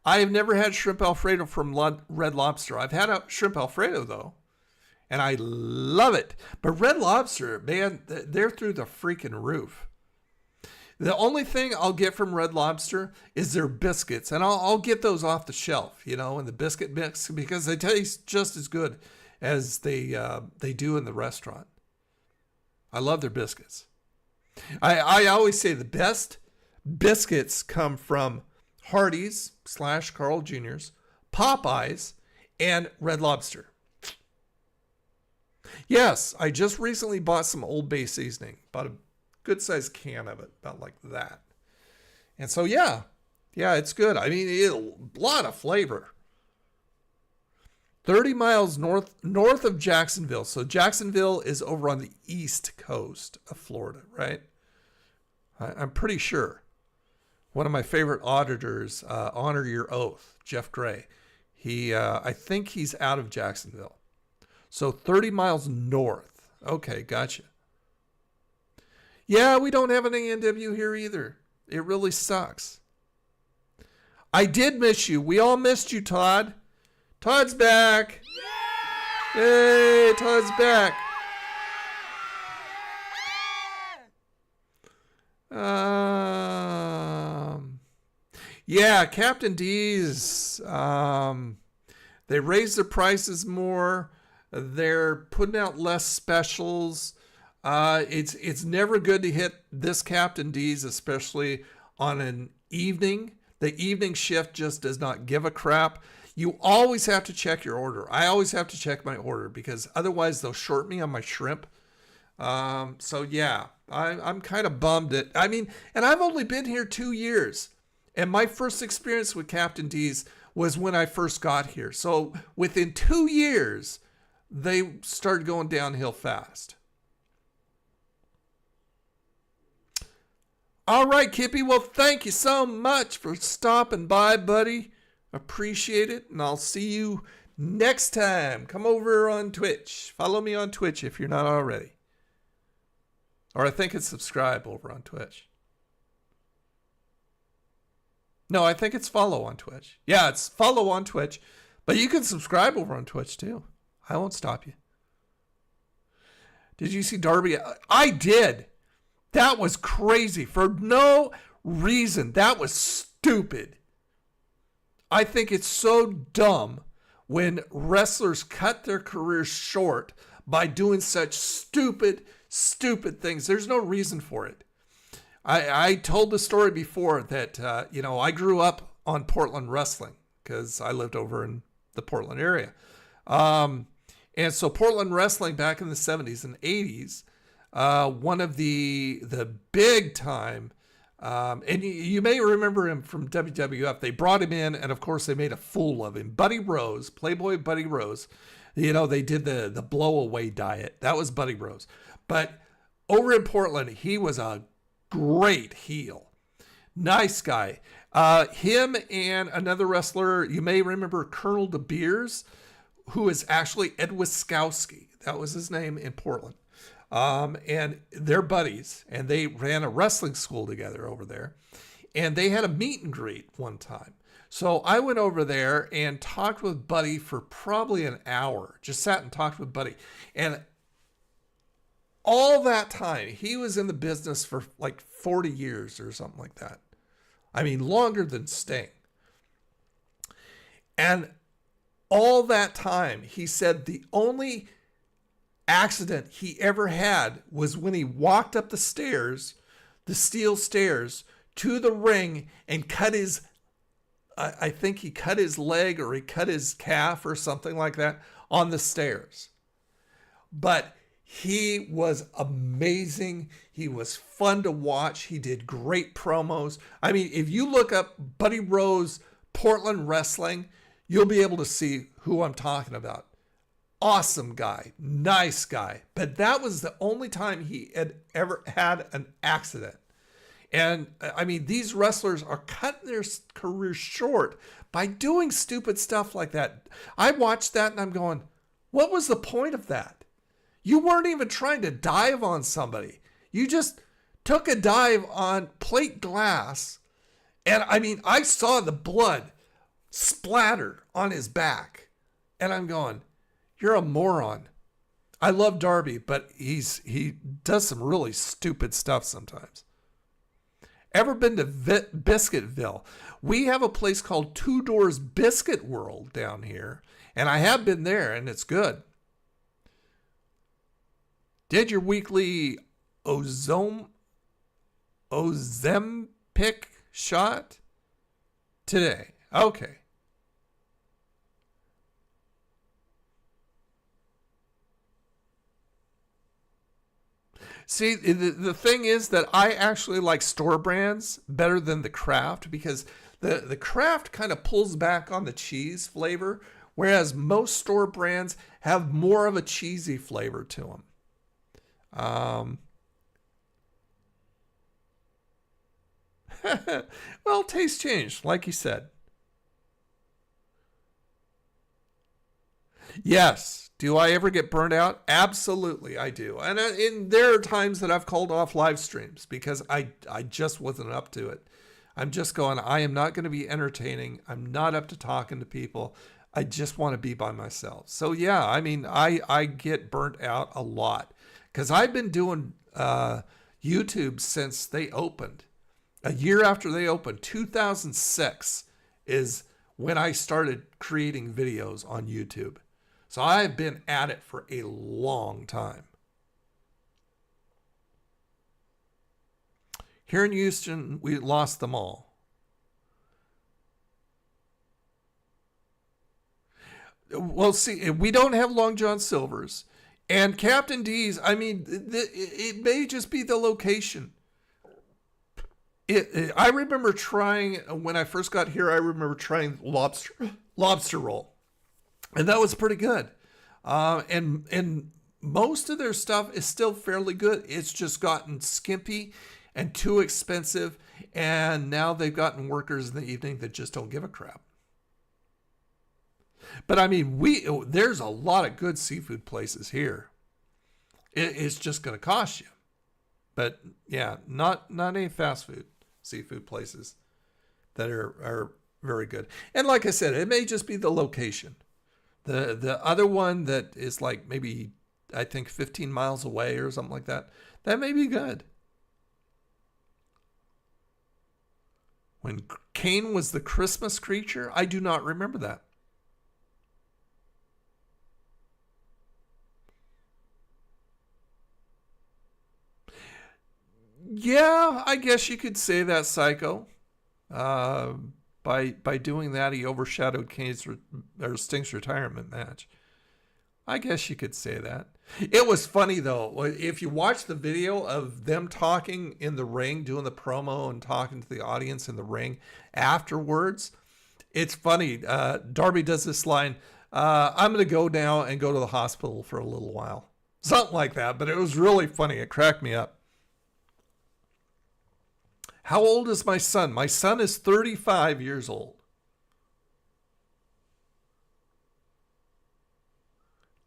I have never had shrimp Alfredo from Red Lobster. I've had a shrimp Alfredo though, and I love it. But Red Lobster, man, they're through the freaking roof. The only thing I'll get from Red Lobster is their biscuits, and I'll get those off the shelf, in the biscuit mix, because they taste just as good as they do in the restaurant. I love their biscuits. I always say the best biscuits come from Hardee's / Carl Jr.'s, Popeyes, and Red Lobster. Yes, I just recently bought some Old Bay seasoning. Bought a good sized can of it, about like that. And so, yeah, it's good. I mean, a lot of flavor. 30 miles north of Jacksonville. So Jacksonville is over on the east coast of Florida, right? I'm pretty sure. One of my favorite auditors, Honor Your Oath, Jeff Gray. I think he's out of Jacksonville. So 30 miles north. Okay, gotcha. Yeah, we don't have an A&W here either. It really sucks. I did miss you. We all missed you, Todd. Todd's back. Yay, Todd's back. Yeah, Captain D's. They raised their prices more. They're putting out less specials. It's never good to hit this Captain D's, especially on an evening. The evening shift just does not give a crap. You always have to check your order. I always have to check my order because otherwise they'll short me on my shrimp. So yeah, I'm kind of bummed at, and I've only been here 2 years, and my first experience with Captain D's was when I first got here. So within 2 years, they started going downhill fast. All right, Kippy. Well, thank you so much for stopping by, buddy. Appreciate it. And I'll see you next time. Come over on Twitch. Follow me on Twitch if you're not already. Or I think it's subscribe over on Twitch. No, I think it's follow on Twitch. Yeah, it's follow on Twitch. But you can subscribe over on Twitch too. I won't stop you. Did you see Darby? I did. That was crazy for no reason. That was stupid. I think it's so dumb when wrestlers cut their careers short by doing such stupid things. There's no reason for it. I told the story before that, I grew up on Portland wrestling because I lived over in the Portland area. And so Portland wrestling back in the 70s and 80s, one of the big time, and you may remember him from WWF. They brought him in, and of course they made a fool of him. Buddy Rose, Playboy Buddy Rose. They did the blow away diet. That was Buddy Rose. But over in Portland, he was a great heel. Nice guy. Him and another wrestler, you may remember Colonel De Beers, who is actually Ed Wiskowski. That was his name in Portland. And they're buddies, and they ran a wrestling school together over there. And they had a meet and greet one time. So I went over there and talked with Buddy for probably an hour. Just sat and talked with Buddy. And all that time, he was in the business for like 40 years or something like that. I mean, longer than Sting. And all that time, he said the only accident he ever had was when he walked up the stairs, the steel stairs, to the ring and cut his, I think he cut his leg or he cut his calf or something like that on the stairs. But he was amazing. He was fun to watch. He did great promos. I mean, if you look up Buddy Rose Portland Wrestling, you'll be able to see who I'm talking about. Awesome guy, nice guy. But that was the only time he had ever had an accident. And I mean, these wrestlers are cutting their careers short by doing stupid stuff like that. I watched that and I'm going, what was the point of that? You weren't even trying to dive on somebody. You just took a dive on plate glass. And I mean, I saw the blood splatter on his back. And I'm going, you're a moron. I love Darby, but he does some really stupid stuff sometimes. Ever been to Biscuitville? We have a place called Two Doors Biscuit World down here. And I have been there, and it's good. Did your weekly Ozempic shot today? Okay. See, the thing is that I actually like store brands better than the Kraft because the Kraft kind of pulls back on the cheese flavor, whereas most store brands have more of a cheesy flavor to them. Well, taste changed, like you said. Yes. Do I ever get burned out? Absolutely, I do. And there are times that I've called off live streams because I just wasn't up to it. I'm just going, I am not going to be entertaining. I'm not up to talking to people. I just want to be by myself. So yeah, I mean, I get burnt out a lot because I've been doing YouTube since they opened. A year after they opened, 2006 is when I started creating videos on YouTube. So I've been at it for a long time. Here in Houston, we lost them all. Well, see, we don't have Long John Silver's. And Captain D's, I mean, it may just be the location. I remember trying, when I first got here, I remember trying lobster roll. And that was pretty good. And most of their stuff is still fairly good. It's just gotten skimpy and too expensive. And now they've gotten workers in the evening that just don't give a crap. But I mean, there's a lot of good seafood places here. It's just going to cost you. But yeah, not any fast food seafood places that are very good. And like I said, it may just be the location. The other one that is like maybe, I think 15 miles away or something like that, that may be good. When Cain was the Christmas creature, I do not remember that. Yeah, I guess you could say that, Psycho. By doing that, he overshadowed Sting's retirement match. I guess you could say that. It was funny, though. If you watch the video of them talking in the ring, doing the promo and talking to the audience in the ring afterwards, it's funny. Darby does this line, I'm going to go now and go to the hospital for a little while. Something like that, but it was really funny. It cracked me up. How old is my son? My son is 35 years old.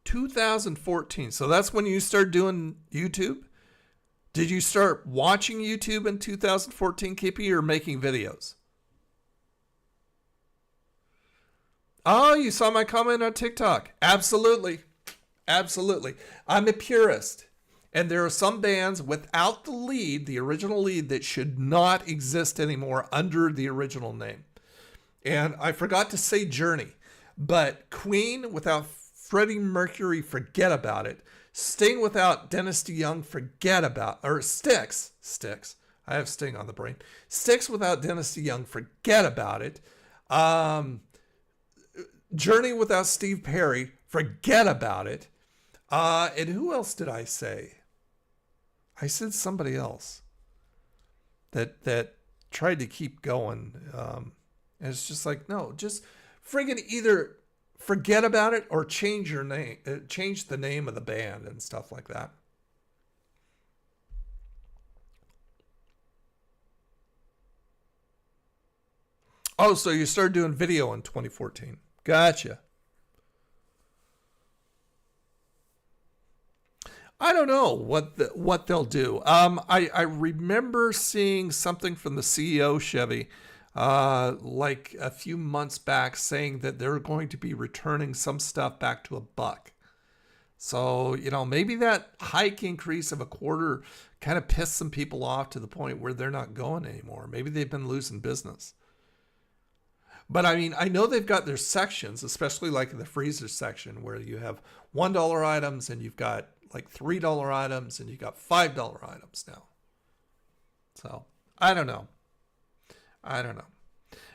2014. So that's when you started doing YouTube? Did you start watching YouTube in 2014, Kippy, or making videos? Oh, you saw my comment on TikTok. Absolutely. Absolutely. I'm a purist. And there are some bands without the lead, the original lead, that should not exist anymore under the original name. And I forgot to say Journey, but Queen without Freddie Mercury, forget about it. Sting without Dennis DeYoung, forget about, or Styx. I have Sting on the brain. Styx without Dennis DeYoung, forget about it. Journey without Steve Perry, forget about it. And who else did I say? I said somebody else that tried to keep going. And it's just like, no, just friggin' either forget about it or change your name, change the name of the band and stuff like that. Oh, so you started doing video in 2014. Gotcha. I don't know what they'll do. I remember seeing something from the CEO, Chevy, like a few months back, saying that they're going to be returning some stuff back to $1. So, maybe that hike increase of a quarter kind of pissed some people off to the point where they're not going anymore. Maybe they've been losing business. But I mean, I know they've got their sections, especially like in the freezer section, where you have $1 items and you've got like $3 items and you got $5 items now. So I don't know.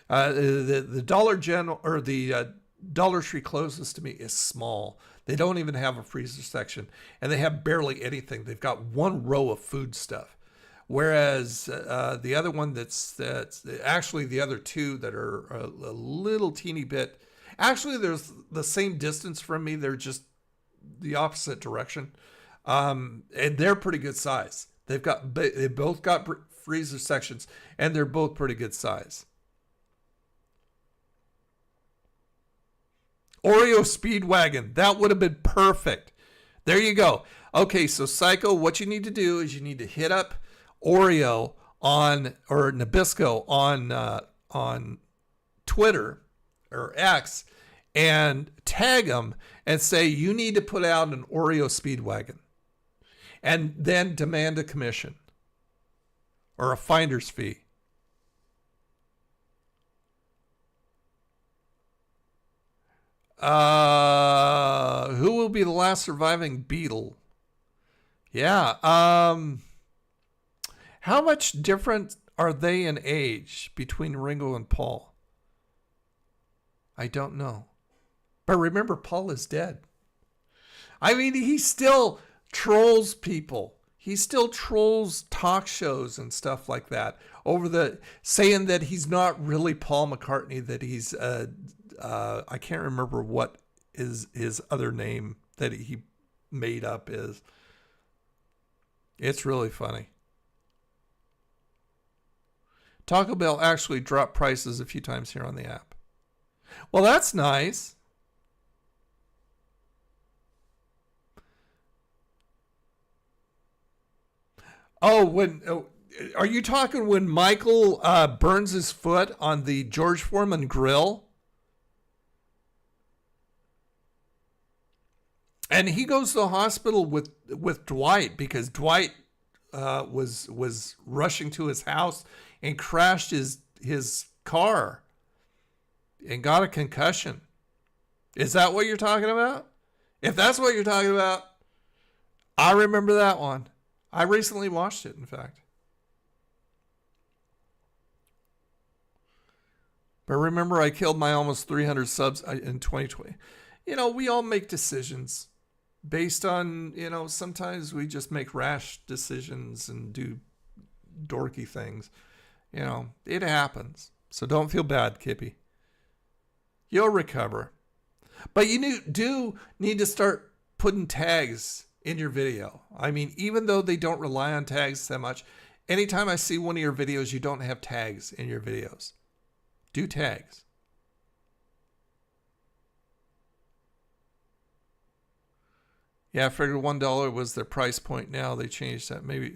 The Dollar General or the Dollar Tree closest to me is small. They don't even have a freezer section, and they have barely anything. They've got one row of food stuff. Whereas the other one that's actually the other two that are a little teeny bit, actually there's the same distance from me. They're just the opposite direction. And they're pretty good size. They both got freezer sections, and they're both pretty good size. Oreo Speedwagon, that would have been perfect. There you go. Okay, so Psycho, what you need to do is you need to hit up Oreo or Nabisco on Twitter or X and tag them and say you need to put out an Oreo Speedwagon, and then demand a commission or a finder's fee. Who will be the last surviving Beatle? Yeah. How much different are they in age between Ringo and Paul? I don't know. But remember, Paul is dead. I mean, he still trolls people. He still trolls talk shows and stuff like that saying that he's not really Paul McCartney, that he's, I can't remember what his other name that he made up is. It's really funny. Taco Bell actually dropped prices a few times here on the app. Well, that's nice. Oh, are you talking when Michael burns his foot on the George Foreman grill? And he goes to the hospital with Dwight because Dwight was rushing to his house and crashed his car and got a concussion. Is that what you're talking about? If that's what you're talking about, I remember that one. I recently watched it, in fact. But remember, I killed my almost 300 subs in 2020. You know, we all make decisions based on, you know, sometimes we just make rash decisions and do dorky things. You know, it happens. So don't feel bad, Kippy. You'll recover. But you do need to start putting tags in your video. I mean, even though they don't rely on tags that much, anytime I see one of your videos, you don't have tags in your videos. Do tags. Yeah, I figured $1 was their price point. Now they changed that. Maybe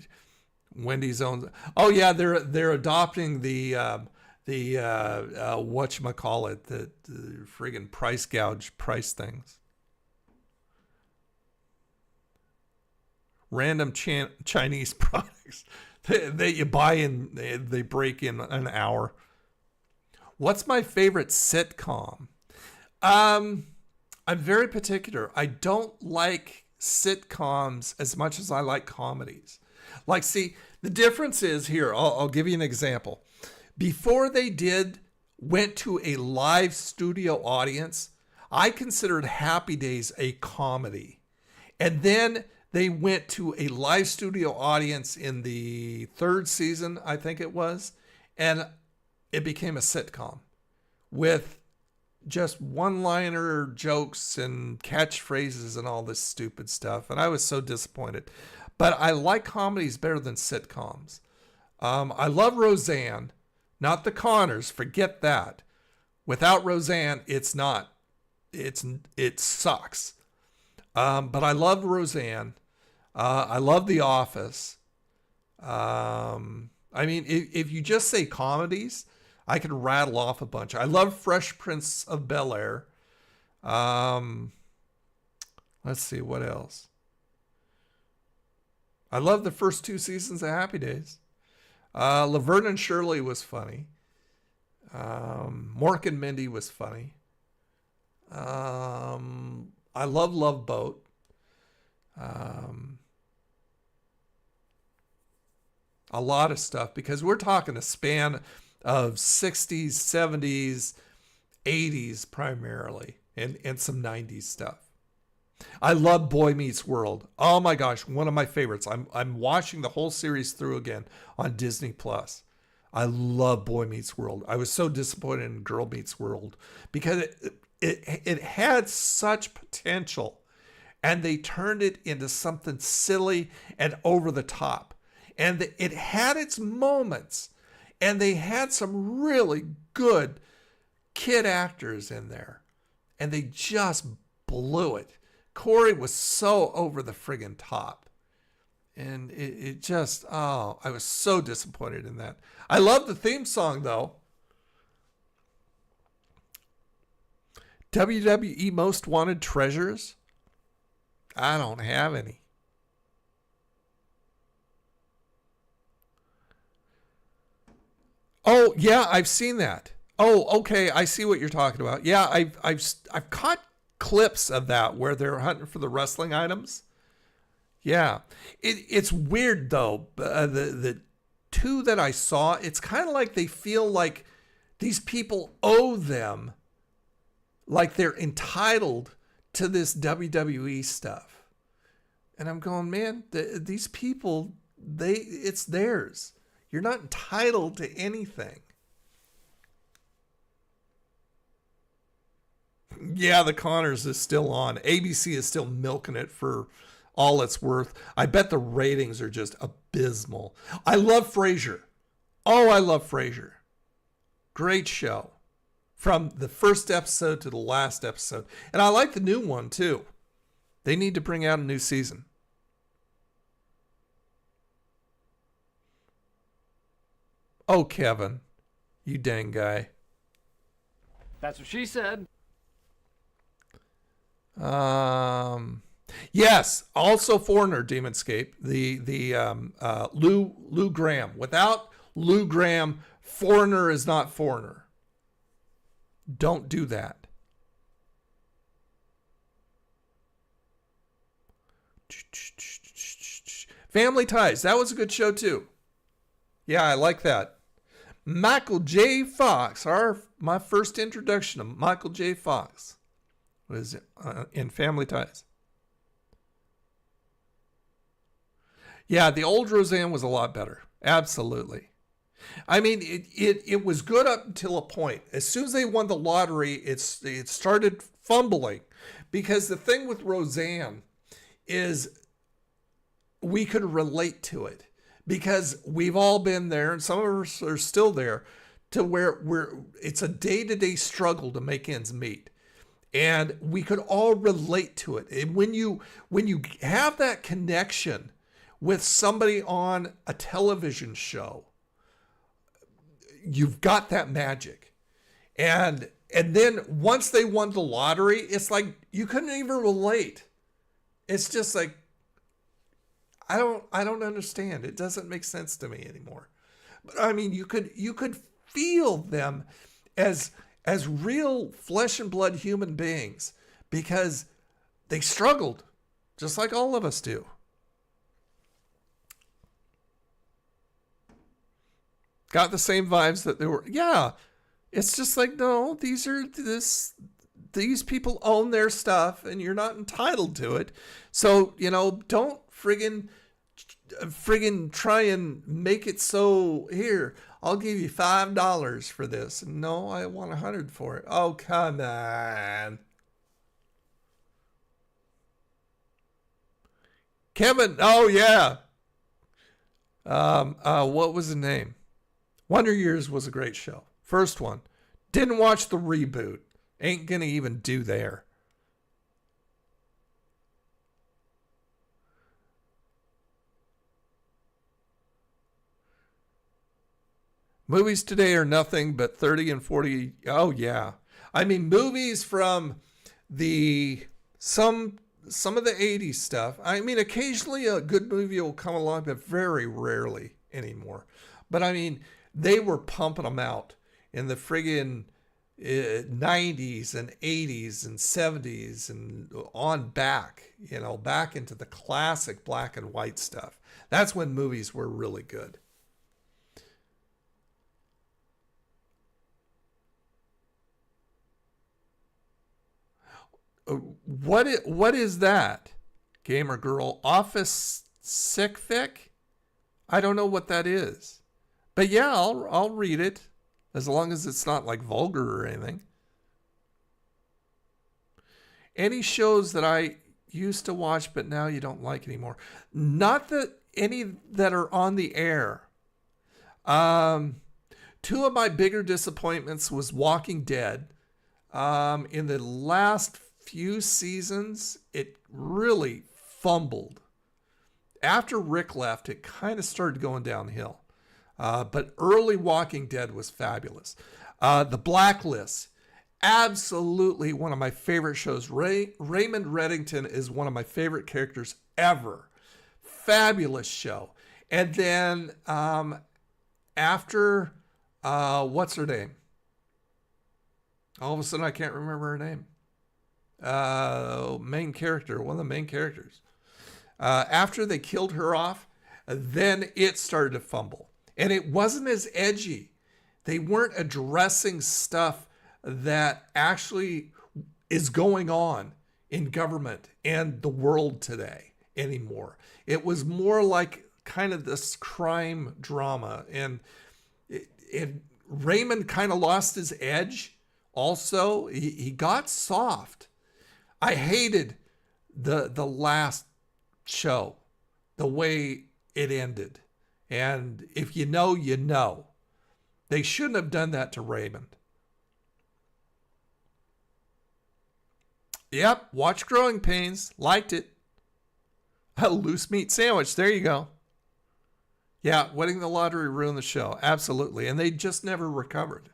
Wendy's owns. Oh yeah, they're adopting the whatchamacallit, the friggin' price gouge price things. Random Chinese products that you buy and they break in an hour. What's my favorite sitcom? I'm very particular. I don't like sitcoms as much as I like comedies. Like, see, the difference is here. I'll give you an example. Before they went to a live studio audience, I considered Happy Days a comedy. And then they went to a live studio audience in the 3rd season, I think it was, and it became a sitcom with just one-liner jokes and catchphrases and all this stupid stuff. And I was so disappointed. But I like comedies better than sitcoms. I love Roseanne, not the Connors. Forget that. Without Roseanne, it sucks. But I love Roseanne. I love The Office. I mean, if you just say comedies, I can rattle off a bunch. I love Fresh Prince of Bel-Air. Let's see, what else? I love the first 2 seasons of Happy Days. Laverne and Shirley was funny. Mork and Mindy was funny. I love Love Boat. A lot of stuff, because we're talking a span of 60s, 70s, 80s primarily, and some 90s stuff. I love Boy Meets World. Oh my gosh, one of my favorites. I'm watching the whole series through again on Disney Plus. I love Boy Meets World. I was so disappointed in Girl Meets World because it had such potential, and they turned it into something silly and over the top. And it had its moments, and they had some really good kid actors in there, and they just blew it. Corey was so over the friggin' top. And it just, I was so disappointed in that. I love the theme song, though. WWE Most Wanted Treasures? I don't have any. Oh, yeah, I've seen that. Oh, okay, I see what you're talking about. Yeah, I've caught clips of that where they're hunting for the wrestling items. Yeah, it's weird though. The 2 that I saw, it's kind of like they feel like these people owe them, like they're entitled to this WWE stuff. And I'm going, man, these people, it's theirs. You're not entitled to anything. Yeah, the Connors is still on. ABC is still milking it for all it's worth. I bet the ratings are just abysmal. I love Frasier. Oh, I love Frasier. Great show. From the first episode to the last episode. And I like the new one, too. They need to bring out a new season. Oh, Kevin. You dang guy. That's what she said. Yes, also Foreigner, Demonscape. The Lou Graham. Without Lou Graham, Foreigner is not Foreigner. Don't do that. Family Ties. That was a good show too. Yeah, I like that. Michael J. Fox. My first introduction to Michael J. Fox was in Family Ties. Yeah, the old Roseanne was a lot better. Absolutely. I mean, it was good up until a point. As soon as they won the lottery, it started fumbling. Because the thing with Roseanne is we could relate to it. Because we've all been there, and some of us are still there, to where it's a day-to-day struggle to make ends meet. And we could all relate to it. And when you have that connection with somebody on a television show, you've got that magic. And then once they won the lottery, it's like you couldn't even relate. It's just like, I don't understand. It doesn't make sense to me anymore. But I mean, you could feel them as real flesh and blood human beings because they struggled just like all of us do. Got the same vibes that they were. Yeah. It's just like, no, these people own their stuff and you're not entitled to it. So, don't friggin' try and make it so, here, I'll give you $5 for this. No, I want $100 for it. Oh, come on. Kevin, oh yeah. What was the name? Wonder Years was a great show. First one. Didn't watch the reboot. Ain't gonna even do there. Movies today are nothing but 30 and 40. Oh yeah. I mean, movies from some of the 80s stuff. I mean, occasionally a good movie will come along, but very rarely anymore. But I mean, they were pumping them out in the friggin' 90s and 80s and 70s and on back, back into the classic black and white stuff. That's when movies were really good. What is that? Gamer girl, office sick fic? I don't know what that is. But yeah, I'll read it as long as it's not like vulgar or anything. Any shows that I used to watch but now you don't like anymore? Not that any that are on the air. Two of my bigger disappointments was Walking Dead. In the last few seasons, it really fumbled. After Rick left, it kind of started going downhill. But early Walking Dead was fabulous. The Blacklist, absolutely one of my favorite shows. Raymond Reddington is one of my favorite characters ever. Fabulous show. And then after, what's her name? All of a sudden I can't remember her name. Main character, one of the main characters. After they killed her off, then it started to fumble. And it wasn't as edgy. They weren't addressing stuff that actually is going on in government and the world today anymore. It was more like kind of this crime drama. And Raymond kind of lost his edge also. He got soft. I hated the last show, the way it ended. And if you know, you know. They shouldn't have done that to Raymond. Yep, watched Growing Pains. Liked it. A loose meat sandwich. There you go. Yeah, winning the lottery ruined the show. Absolutely. And they just never recovered.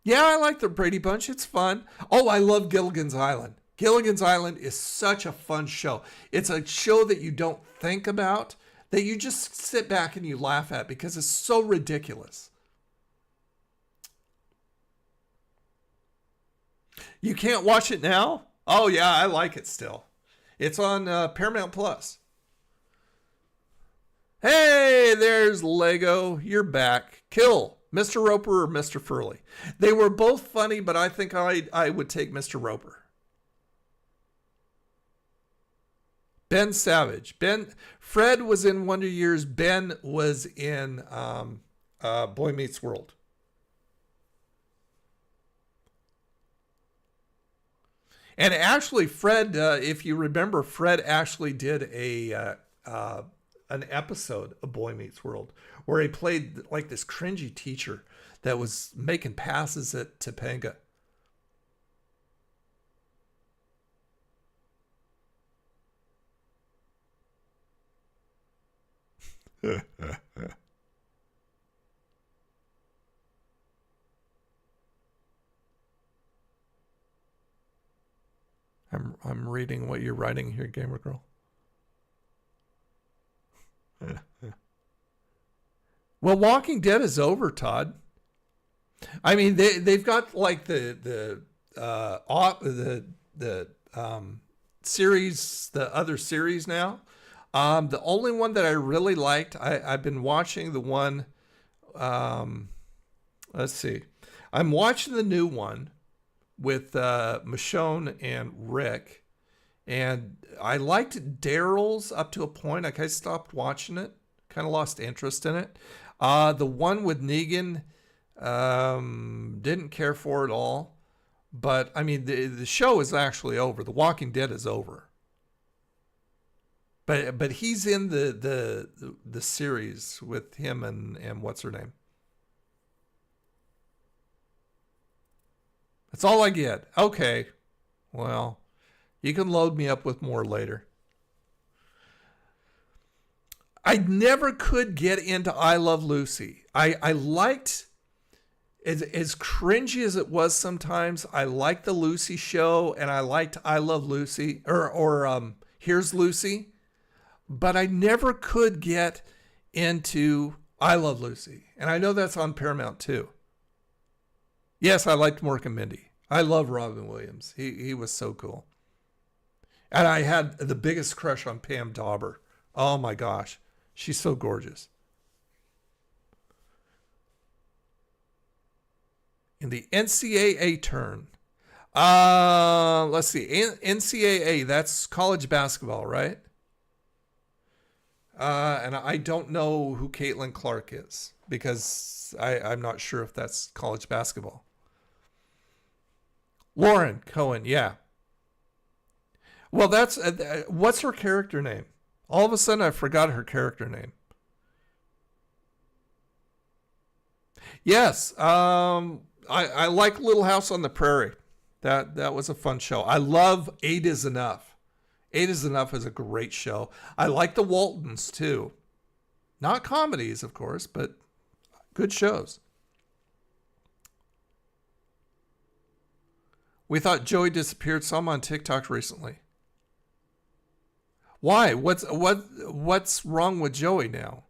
Yeah, I like the Brady Bunch. It's fun. Oh, I love Gilligan's Island. Gilligan's Island is such a fun show. It's a show that you don't think about, that you just sit back and you laugh at because it's so ridiculous. You can't watch it now? Oh, yeah, I like it still. It's on Paramount Plus. Hey, there's Lego. You're back. Kill Mr. Roper or Mr. Furley. They were both funny, but I think I would take Mr. Roper. Ben Savage. Fred was in Wonder Years. Ben was in Boy Meets World. And actually, Fred, if you remember, Fred actually did an episode of Boy Meets World where he played like this cringy teacher that was making passes at Topanga. I'm reading what you're writing here, Gamer Girl. Well, Walking Dead is over, Todd. I mean, they've got like the series, the other series now. The only one that I really liked, I've been watching the one. Let's see, I'm watching the new one with Michonne and Rick, and I liked Daryl's up to a point. Like I stopped watching it, kind of lost interest in it. The one with Negan, didn't care for it all. But I mean, the show is actually over. The Walking Dead is over. But he's in the series with him and what's her name. That's all I get. Okay. Well, you can load me up with more later. I never could get into I Love Lucy. I liked, as cringy as it was sometimes, I liked the Lucy show and I liked I Love Lucy or Here's Lucy. But I never could get into I Love Lucy. And I know that's on Paramount too. Yes, I liked Mork and Mindy. I love Robin Williams. He was so cool. And I had the biggest crush on Pam Dauber. Oh my gosh. She's so gorgeous. In the NCAA turn. Let's see. NCAA, that's college basketball, right? And I don't know who Caitlin Clark is because I'm not sure if that's college basketball. Lauren Cohen, yeah. Well, that's what's her character name? All of a sudden, I forgot her character name. Yes, I like Little House on the Prairie. That was a fun show. I love Eight Is Enough. Eight Is Enough is a great show. I like the Waltons too. Not comedies, of course, but good shows. We thought Joey disappeared some on TikTok recently. Why? What's wrong with Joey now?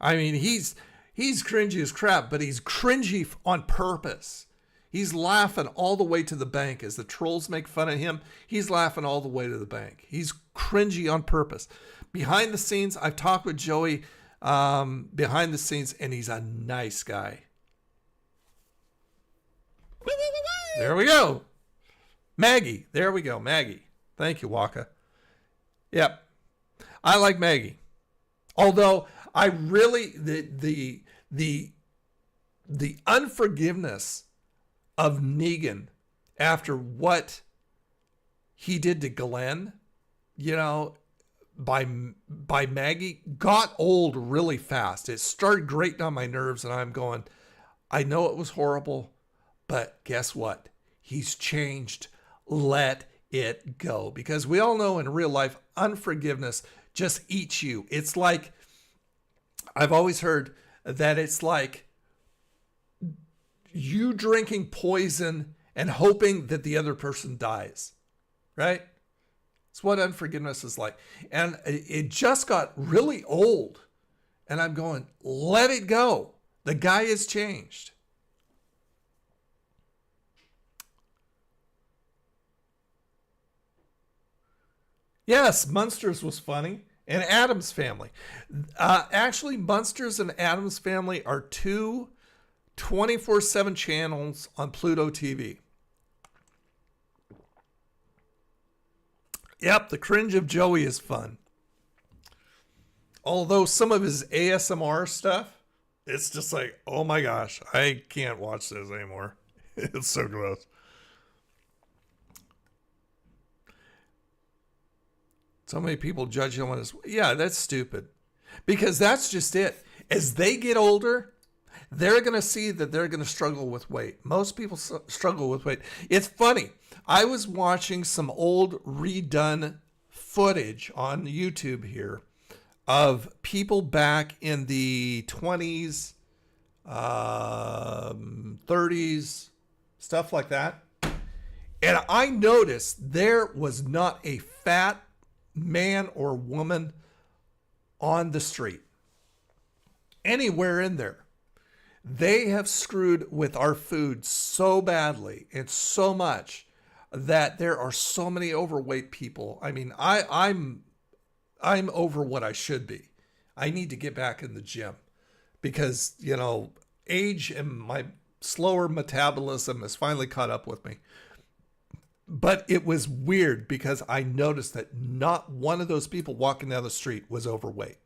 I mean, he's cringy as crap, but he's cringy on purpose. He's laughing all the way to the bank as the trolls make fun of him. He's laughing all the way to the bank. He's cringy on purpose. Behind the scenes, I've talked with Joey behind the scenes, and he's a nice guy. There we go. Maggie. There we go. Maggie. Thank you, Waka. Yep. I like Maggie. Although I really, the unforgiveness of Negan after what he did to Glenn, you know, by Maggie got old really fast. It started grating on my nerves and I'm going, I know it was horrible, but guess what? He's changed. Let it go. Because we all know in real life, unforgiveness just eats you. It's like, I've always heard that it's like you drinking poison and hoping that the other person dies, right? It's what unforgiveness is like. And it just got really old. And I'm going, let it go. The guy has changed. Yes, Munsters was funny. and Addams Family. Actually, Munsters and Addams Family are two 24/7 channels on Pluto TV. Yep, the cringe of Joey is fun. Although some of his ASMR stuff, it's just like, oh my gosh, I can't watch this anymore. It's so gross. So many people judge him on his... Yeah, that's stupid. Because that's just it. As they get older, they're going to see that they're going to struggle with weight. Most people struggle with weight. It's funny. I was watching some old redone footage on YouTube here of people back in the 20s, 30s, stuff like that. And I noticed there was not a fat man or woman on the street, anywhere in there. They have screwed with our food so badly and so much that there are so many overweight people. I mean, I'm over what I should be. I need to get back in the gym because, you know, age and my slower metabolism has finally caught up with me. But it was weird because I noticed that not one of those people walking down the street was overweight.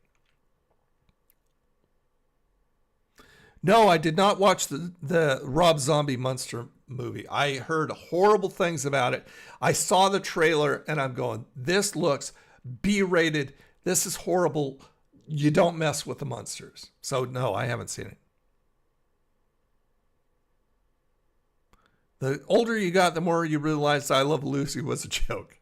No, I did not watch the Rob Zombie Monster movie. I heard horrible things about it. I saw the trailer and I'm going, this looks B-rated. This is horrible. You don't mess with the monsters. So no, I haven't seen it. The older you got, the more you realized I Love Lucy was a joke.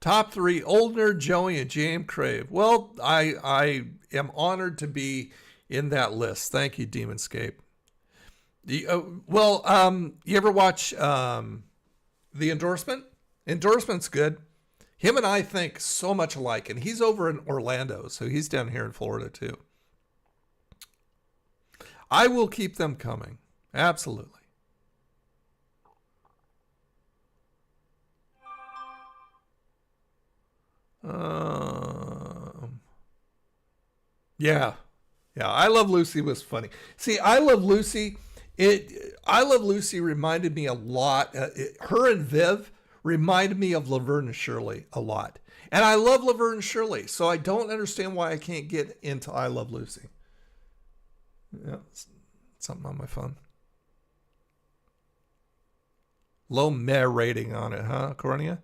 Top 3, Old Nerd Joey and James Crave. Well, I am honored to be in that list. Thank you, Demonscape. You ever watch The Endorsement? Endorsement's good. Him and I think so much alike, and he's over in Orlando, so he's down here in Florida too. I will keep them coming. Absolutely. Yeah. I Love Lucy was funny. See, I Love Lucy. I Love Lucy reminded me a lot. Her and Viv reminded me of Laverne and Shirley a lot. And I love Laverne and Shirley, so I don't understand why I can't get into I Love Lucy. Yeah, something on my phone. Low meh rating on it, huh, Cornea?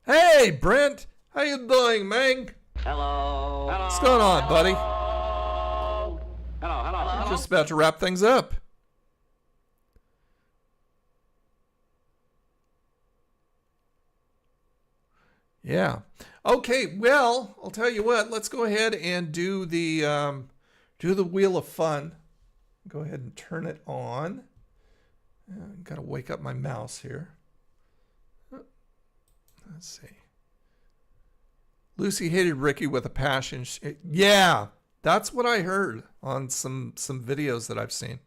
Hey, Brent. How you doing, man? Hello. What's going on, buddy? Hello. Just about to wrap things up. Yeah. Okay, well, I'll tell you what. Let's go ahead and do the Wheel of Fun. Go ahead and turn it on. Got to wake up my mouse here. Let's see. Lucy hated Ricky with a passion. Yeah, that's what I heard on some videos that I've seen.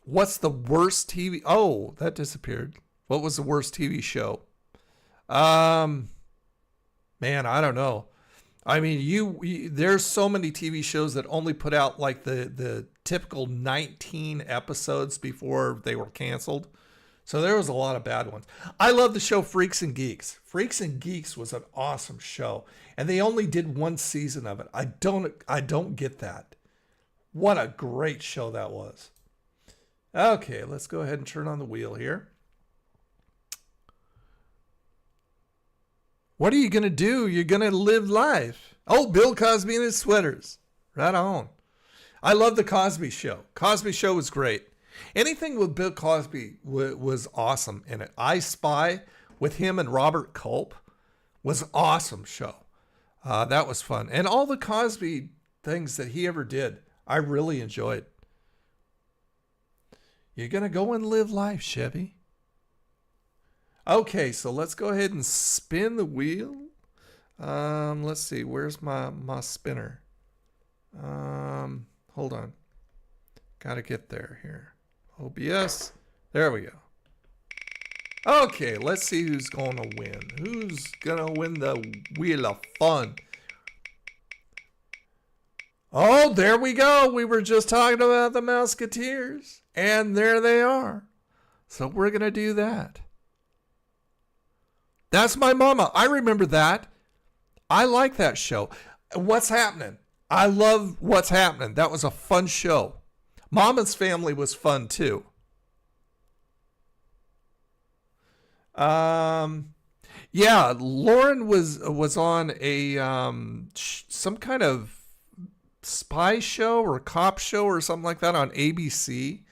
What's the worst TV? Oh, that disappeared. What was the worst TV show? Man, I don't know. I mean, there's so many TV shows that only put out like the typical 19 episodes before they were canceled. So there was a lot of bad ones. I love the show Freaks and Geeks. Freaks and Geeks was an awesome show, and they only did one season of it. I don't get that. What a great show that was. Okay, let's go ahead and turn on the wheel here. What are you going to do? You're going to live life. Oh, Bill Cosby and his sweaters. Right on. I love the Cosby Show. Cosby Show was great. Anything with Bill Cosby was awesome in it. I Spy with him and Robert Culp was an awesome show. That was fun. And all the Cosby things that he ever did, I really enjoyed. You're going to go and live life, Chevy. Okay, so let's go ahead and spin the wheel. Let's see, where's my spinner? Hold on. Got to get there here. OBS. There we go. Okay, let's see who's going to win. Who's going to win the Wheel of Fun? Oh, there we go. We were just talking about the Musketeers. And there they are. So we're going to do that. That's My Mama. I remember that. I like that show. What's Happening? I love What's Happening. That was a fun show. Mama's Family was fun too. Yeah, Lauren was on a some kind of spy show or cop show or something like that on ABC.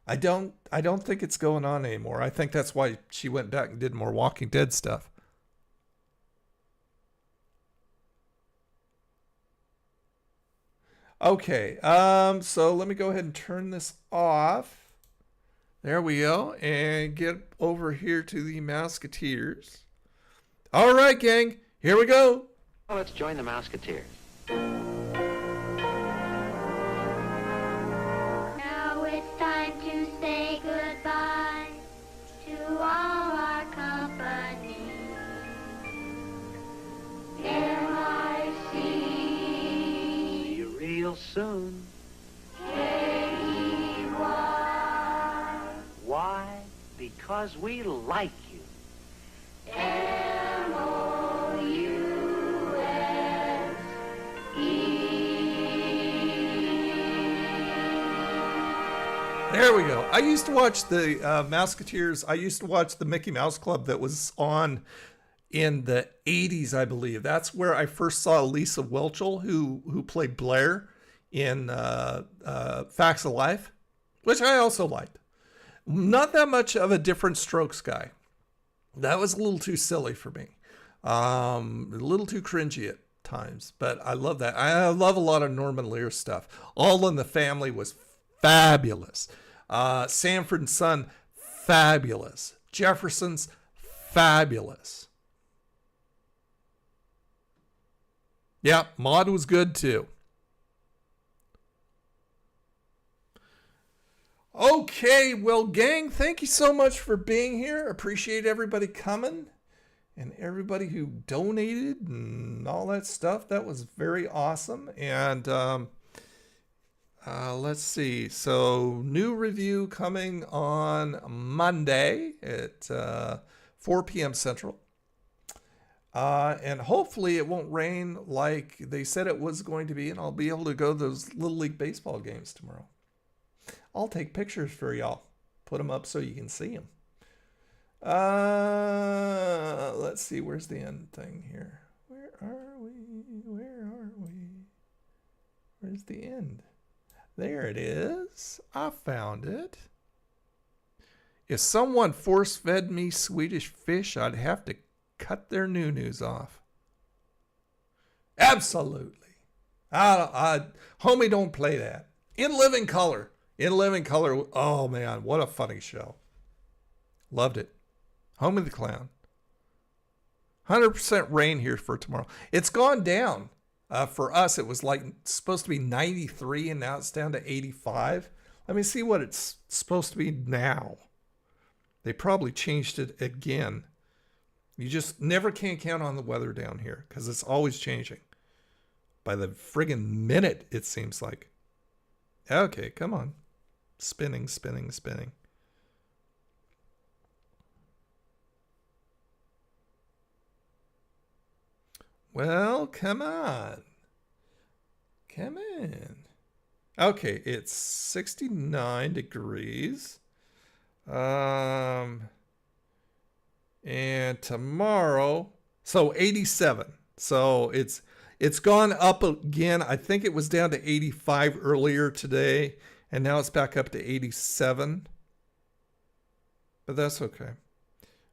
I don't think it's going on anymore. I think that's why she went back and did more Walking Dead stuff. Okay, so let me go ahead and turn this off. There we go, and get over here to the Musketeers. All right, gang, here we go. Well, let's join the Musketeers. Now it's time to say goodbye to all our company. M-I-C. See you real soon. K-E-Y. Why? Because we like you. There we go. I used to watch the Musketeers. I used to watch the Mickey Mouse Club that was on in the 80s, I believe. That's where I first saw Lisa Whelchel, who played Blair in Facts of Life, which I also liked. Not that much of a Different Strokes guy. That was a little too silly for me. A little too cringy at times, but I love that. I love a lot of Norman Lear stuff. All in the Family was fabulous. Sanford and Son, fabulous. Jefferson's, fabulous. Yeah, Maude was good too. Okay, well, gang, thank you so much for being here. Appreciate everybody coming and everybody who donated and all that stuff. That was very awesome. And let's see. So, new review coming on Monday at 4 p.m. Central. And hopefully it won't rain like they said it was going to be, and I'll be able to go to those Little League Baseball games tomorrow. I'll take pictures for y'all. Put them up so you can see them. Let's see. Where's the end thing here? Where are we? Where are we? Where's the end? There it is. I found it. If someone force-fed me Swedish fish, I'd have to cut their noo-noos off. Absolutely. Homie, don't play that. In Living Color. In Living Color. Oh, man. What a funny show. Loved it. Homie the Clown. 100% rain here for tomorrow. It's gone down. For us, it was like supposed to be 93, and now it's down to 85. Let me see what it's supposed to be now. They probably changed it again. You just never can count on the weather down here because it's always changing. By the friggin' minute, it seems like. Okay, come on. Spinning, spinning, spinning. Well, come on. Come in. Okay, it's 69 degrees. And tomorrow, so 87. So it's gone up again. I think it was down to 85 earlier today, and now it's back up to 87. But that's okay.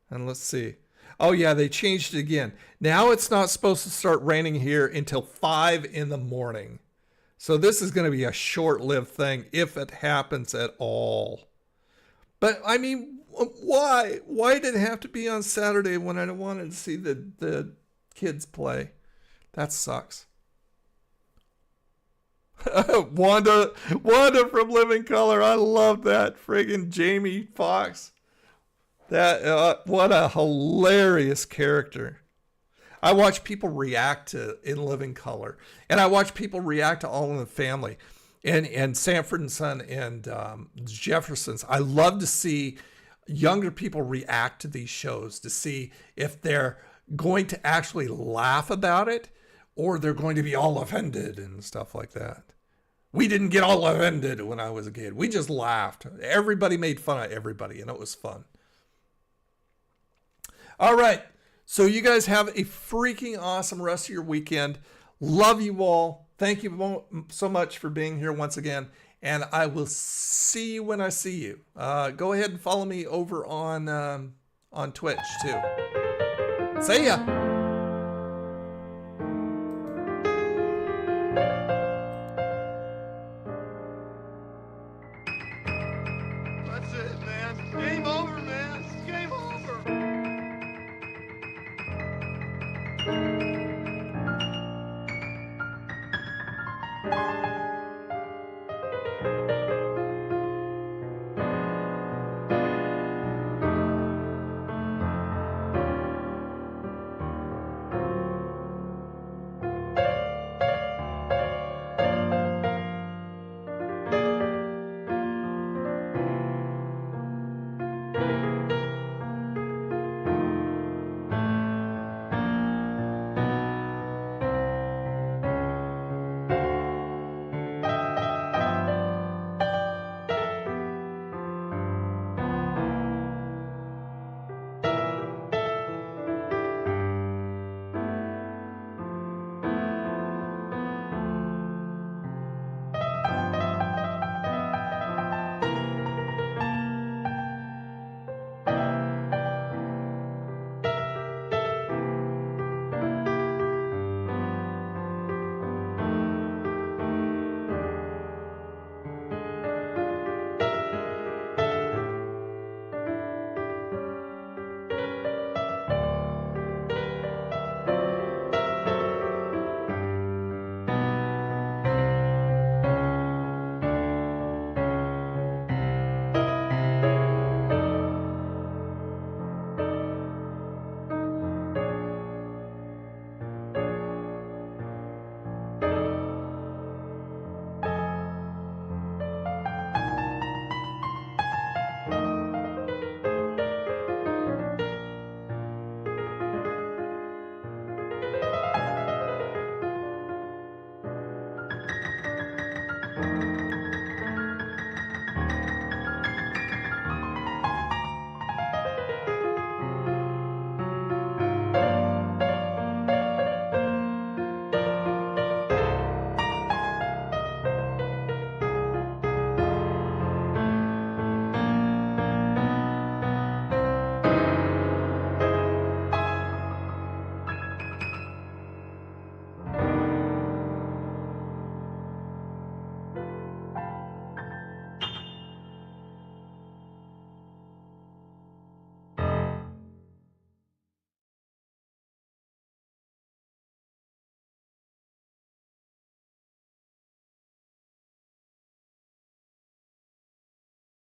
And let's see. Oh yeah, they changed it again. Now it's not supposed to start raining here until 5 in the morning. So this is going to be a short-lived thing if it happens at all. But I mean, why? Why did it have to be on Saturday when I wanted to see the kids play? That sucks. Wanda from Living Color. I love that. Friggin' Jamie Foxx. That what a hilarious character. I watch people react to In Living Color, and I watch people react to All in the Family, and Sanford and Son and Jeffersons. I love to see younger people react to these shows to see if they're going to actually laugh about it or they're going to be all offended and stuff like that. We didn't get all offended when I was a kid. We just laughed. Everybody made fun of everybody, and it was fun. All right. So you guys have a freaking awesome rest of your weekend. Love you all. Thank you so much for being here once again. And I will see you when I see you. Go ahead and follow me over on Twitch too. See ya. That's it, man.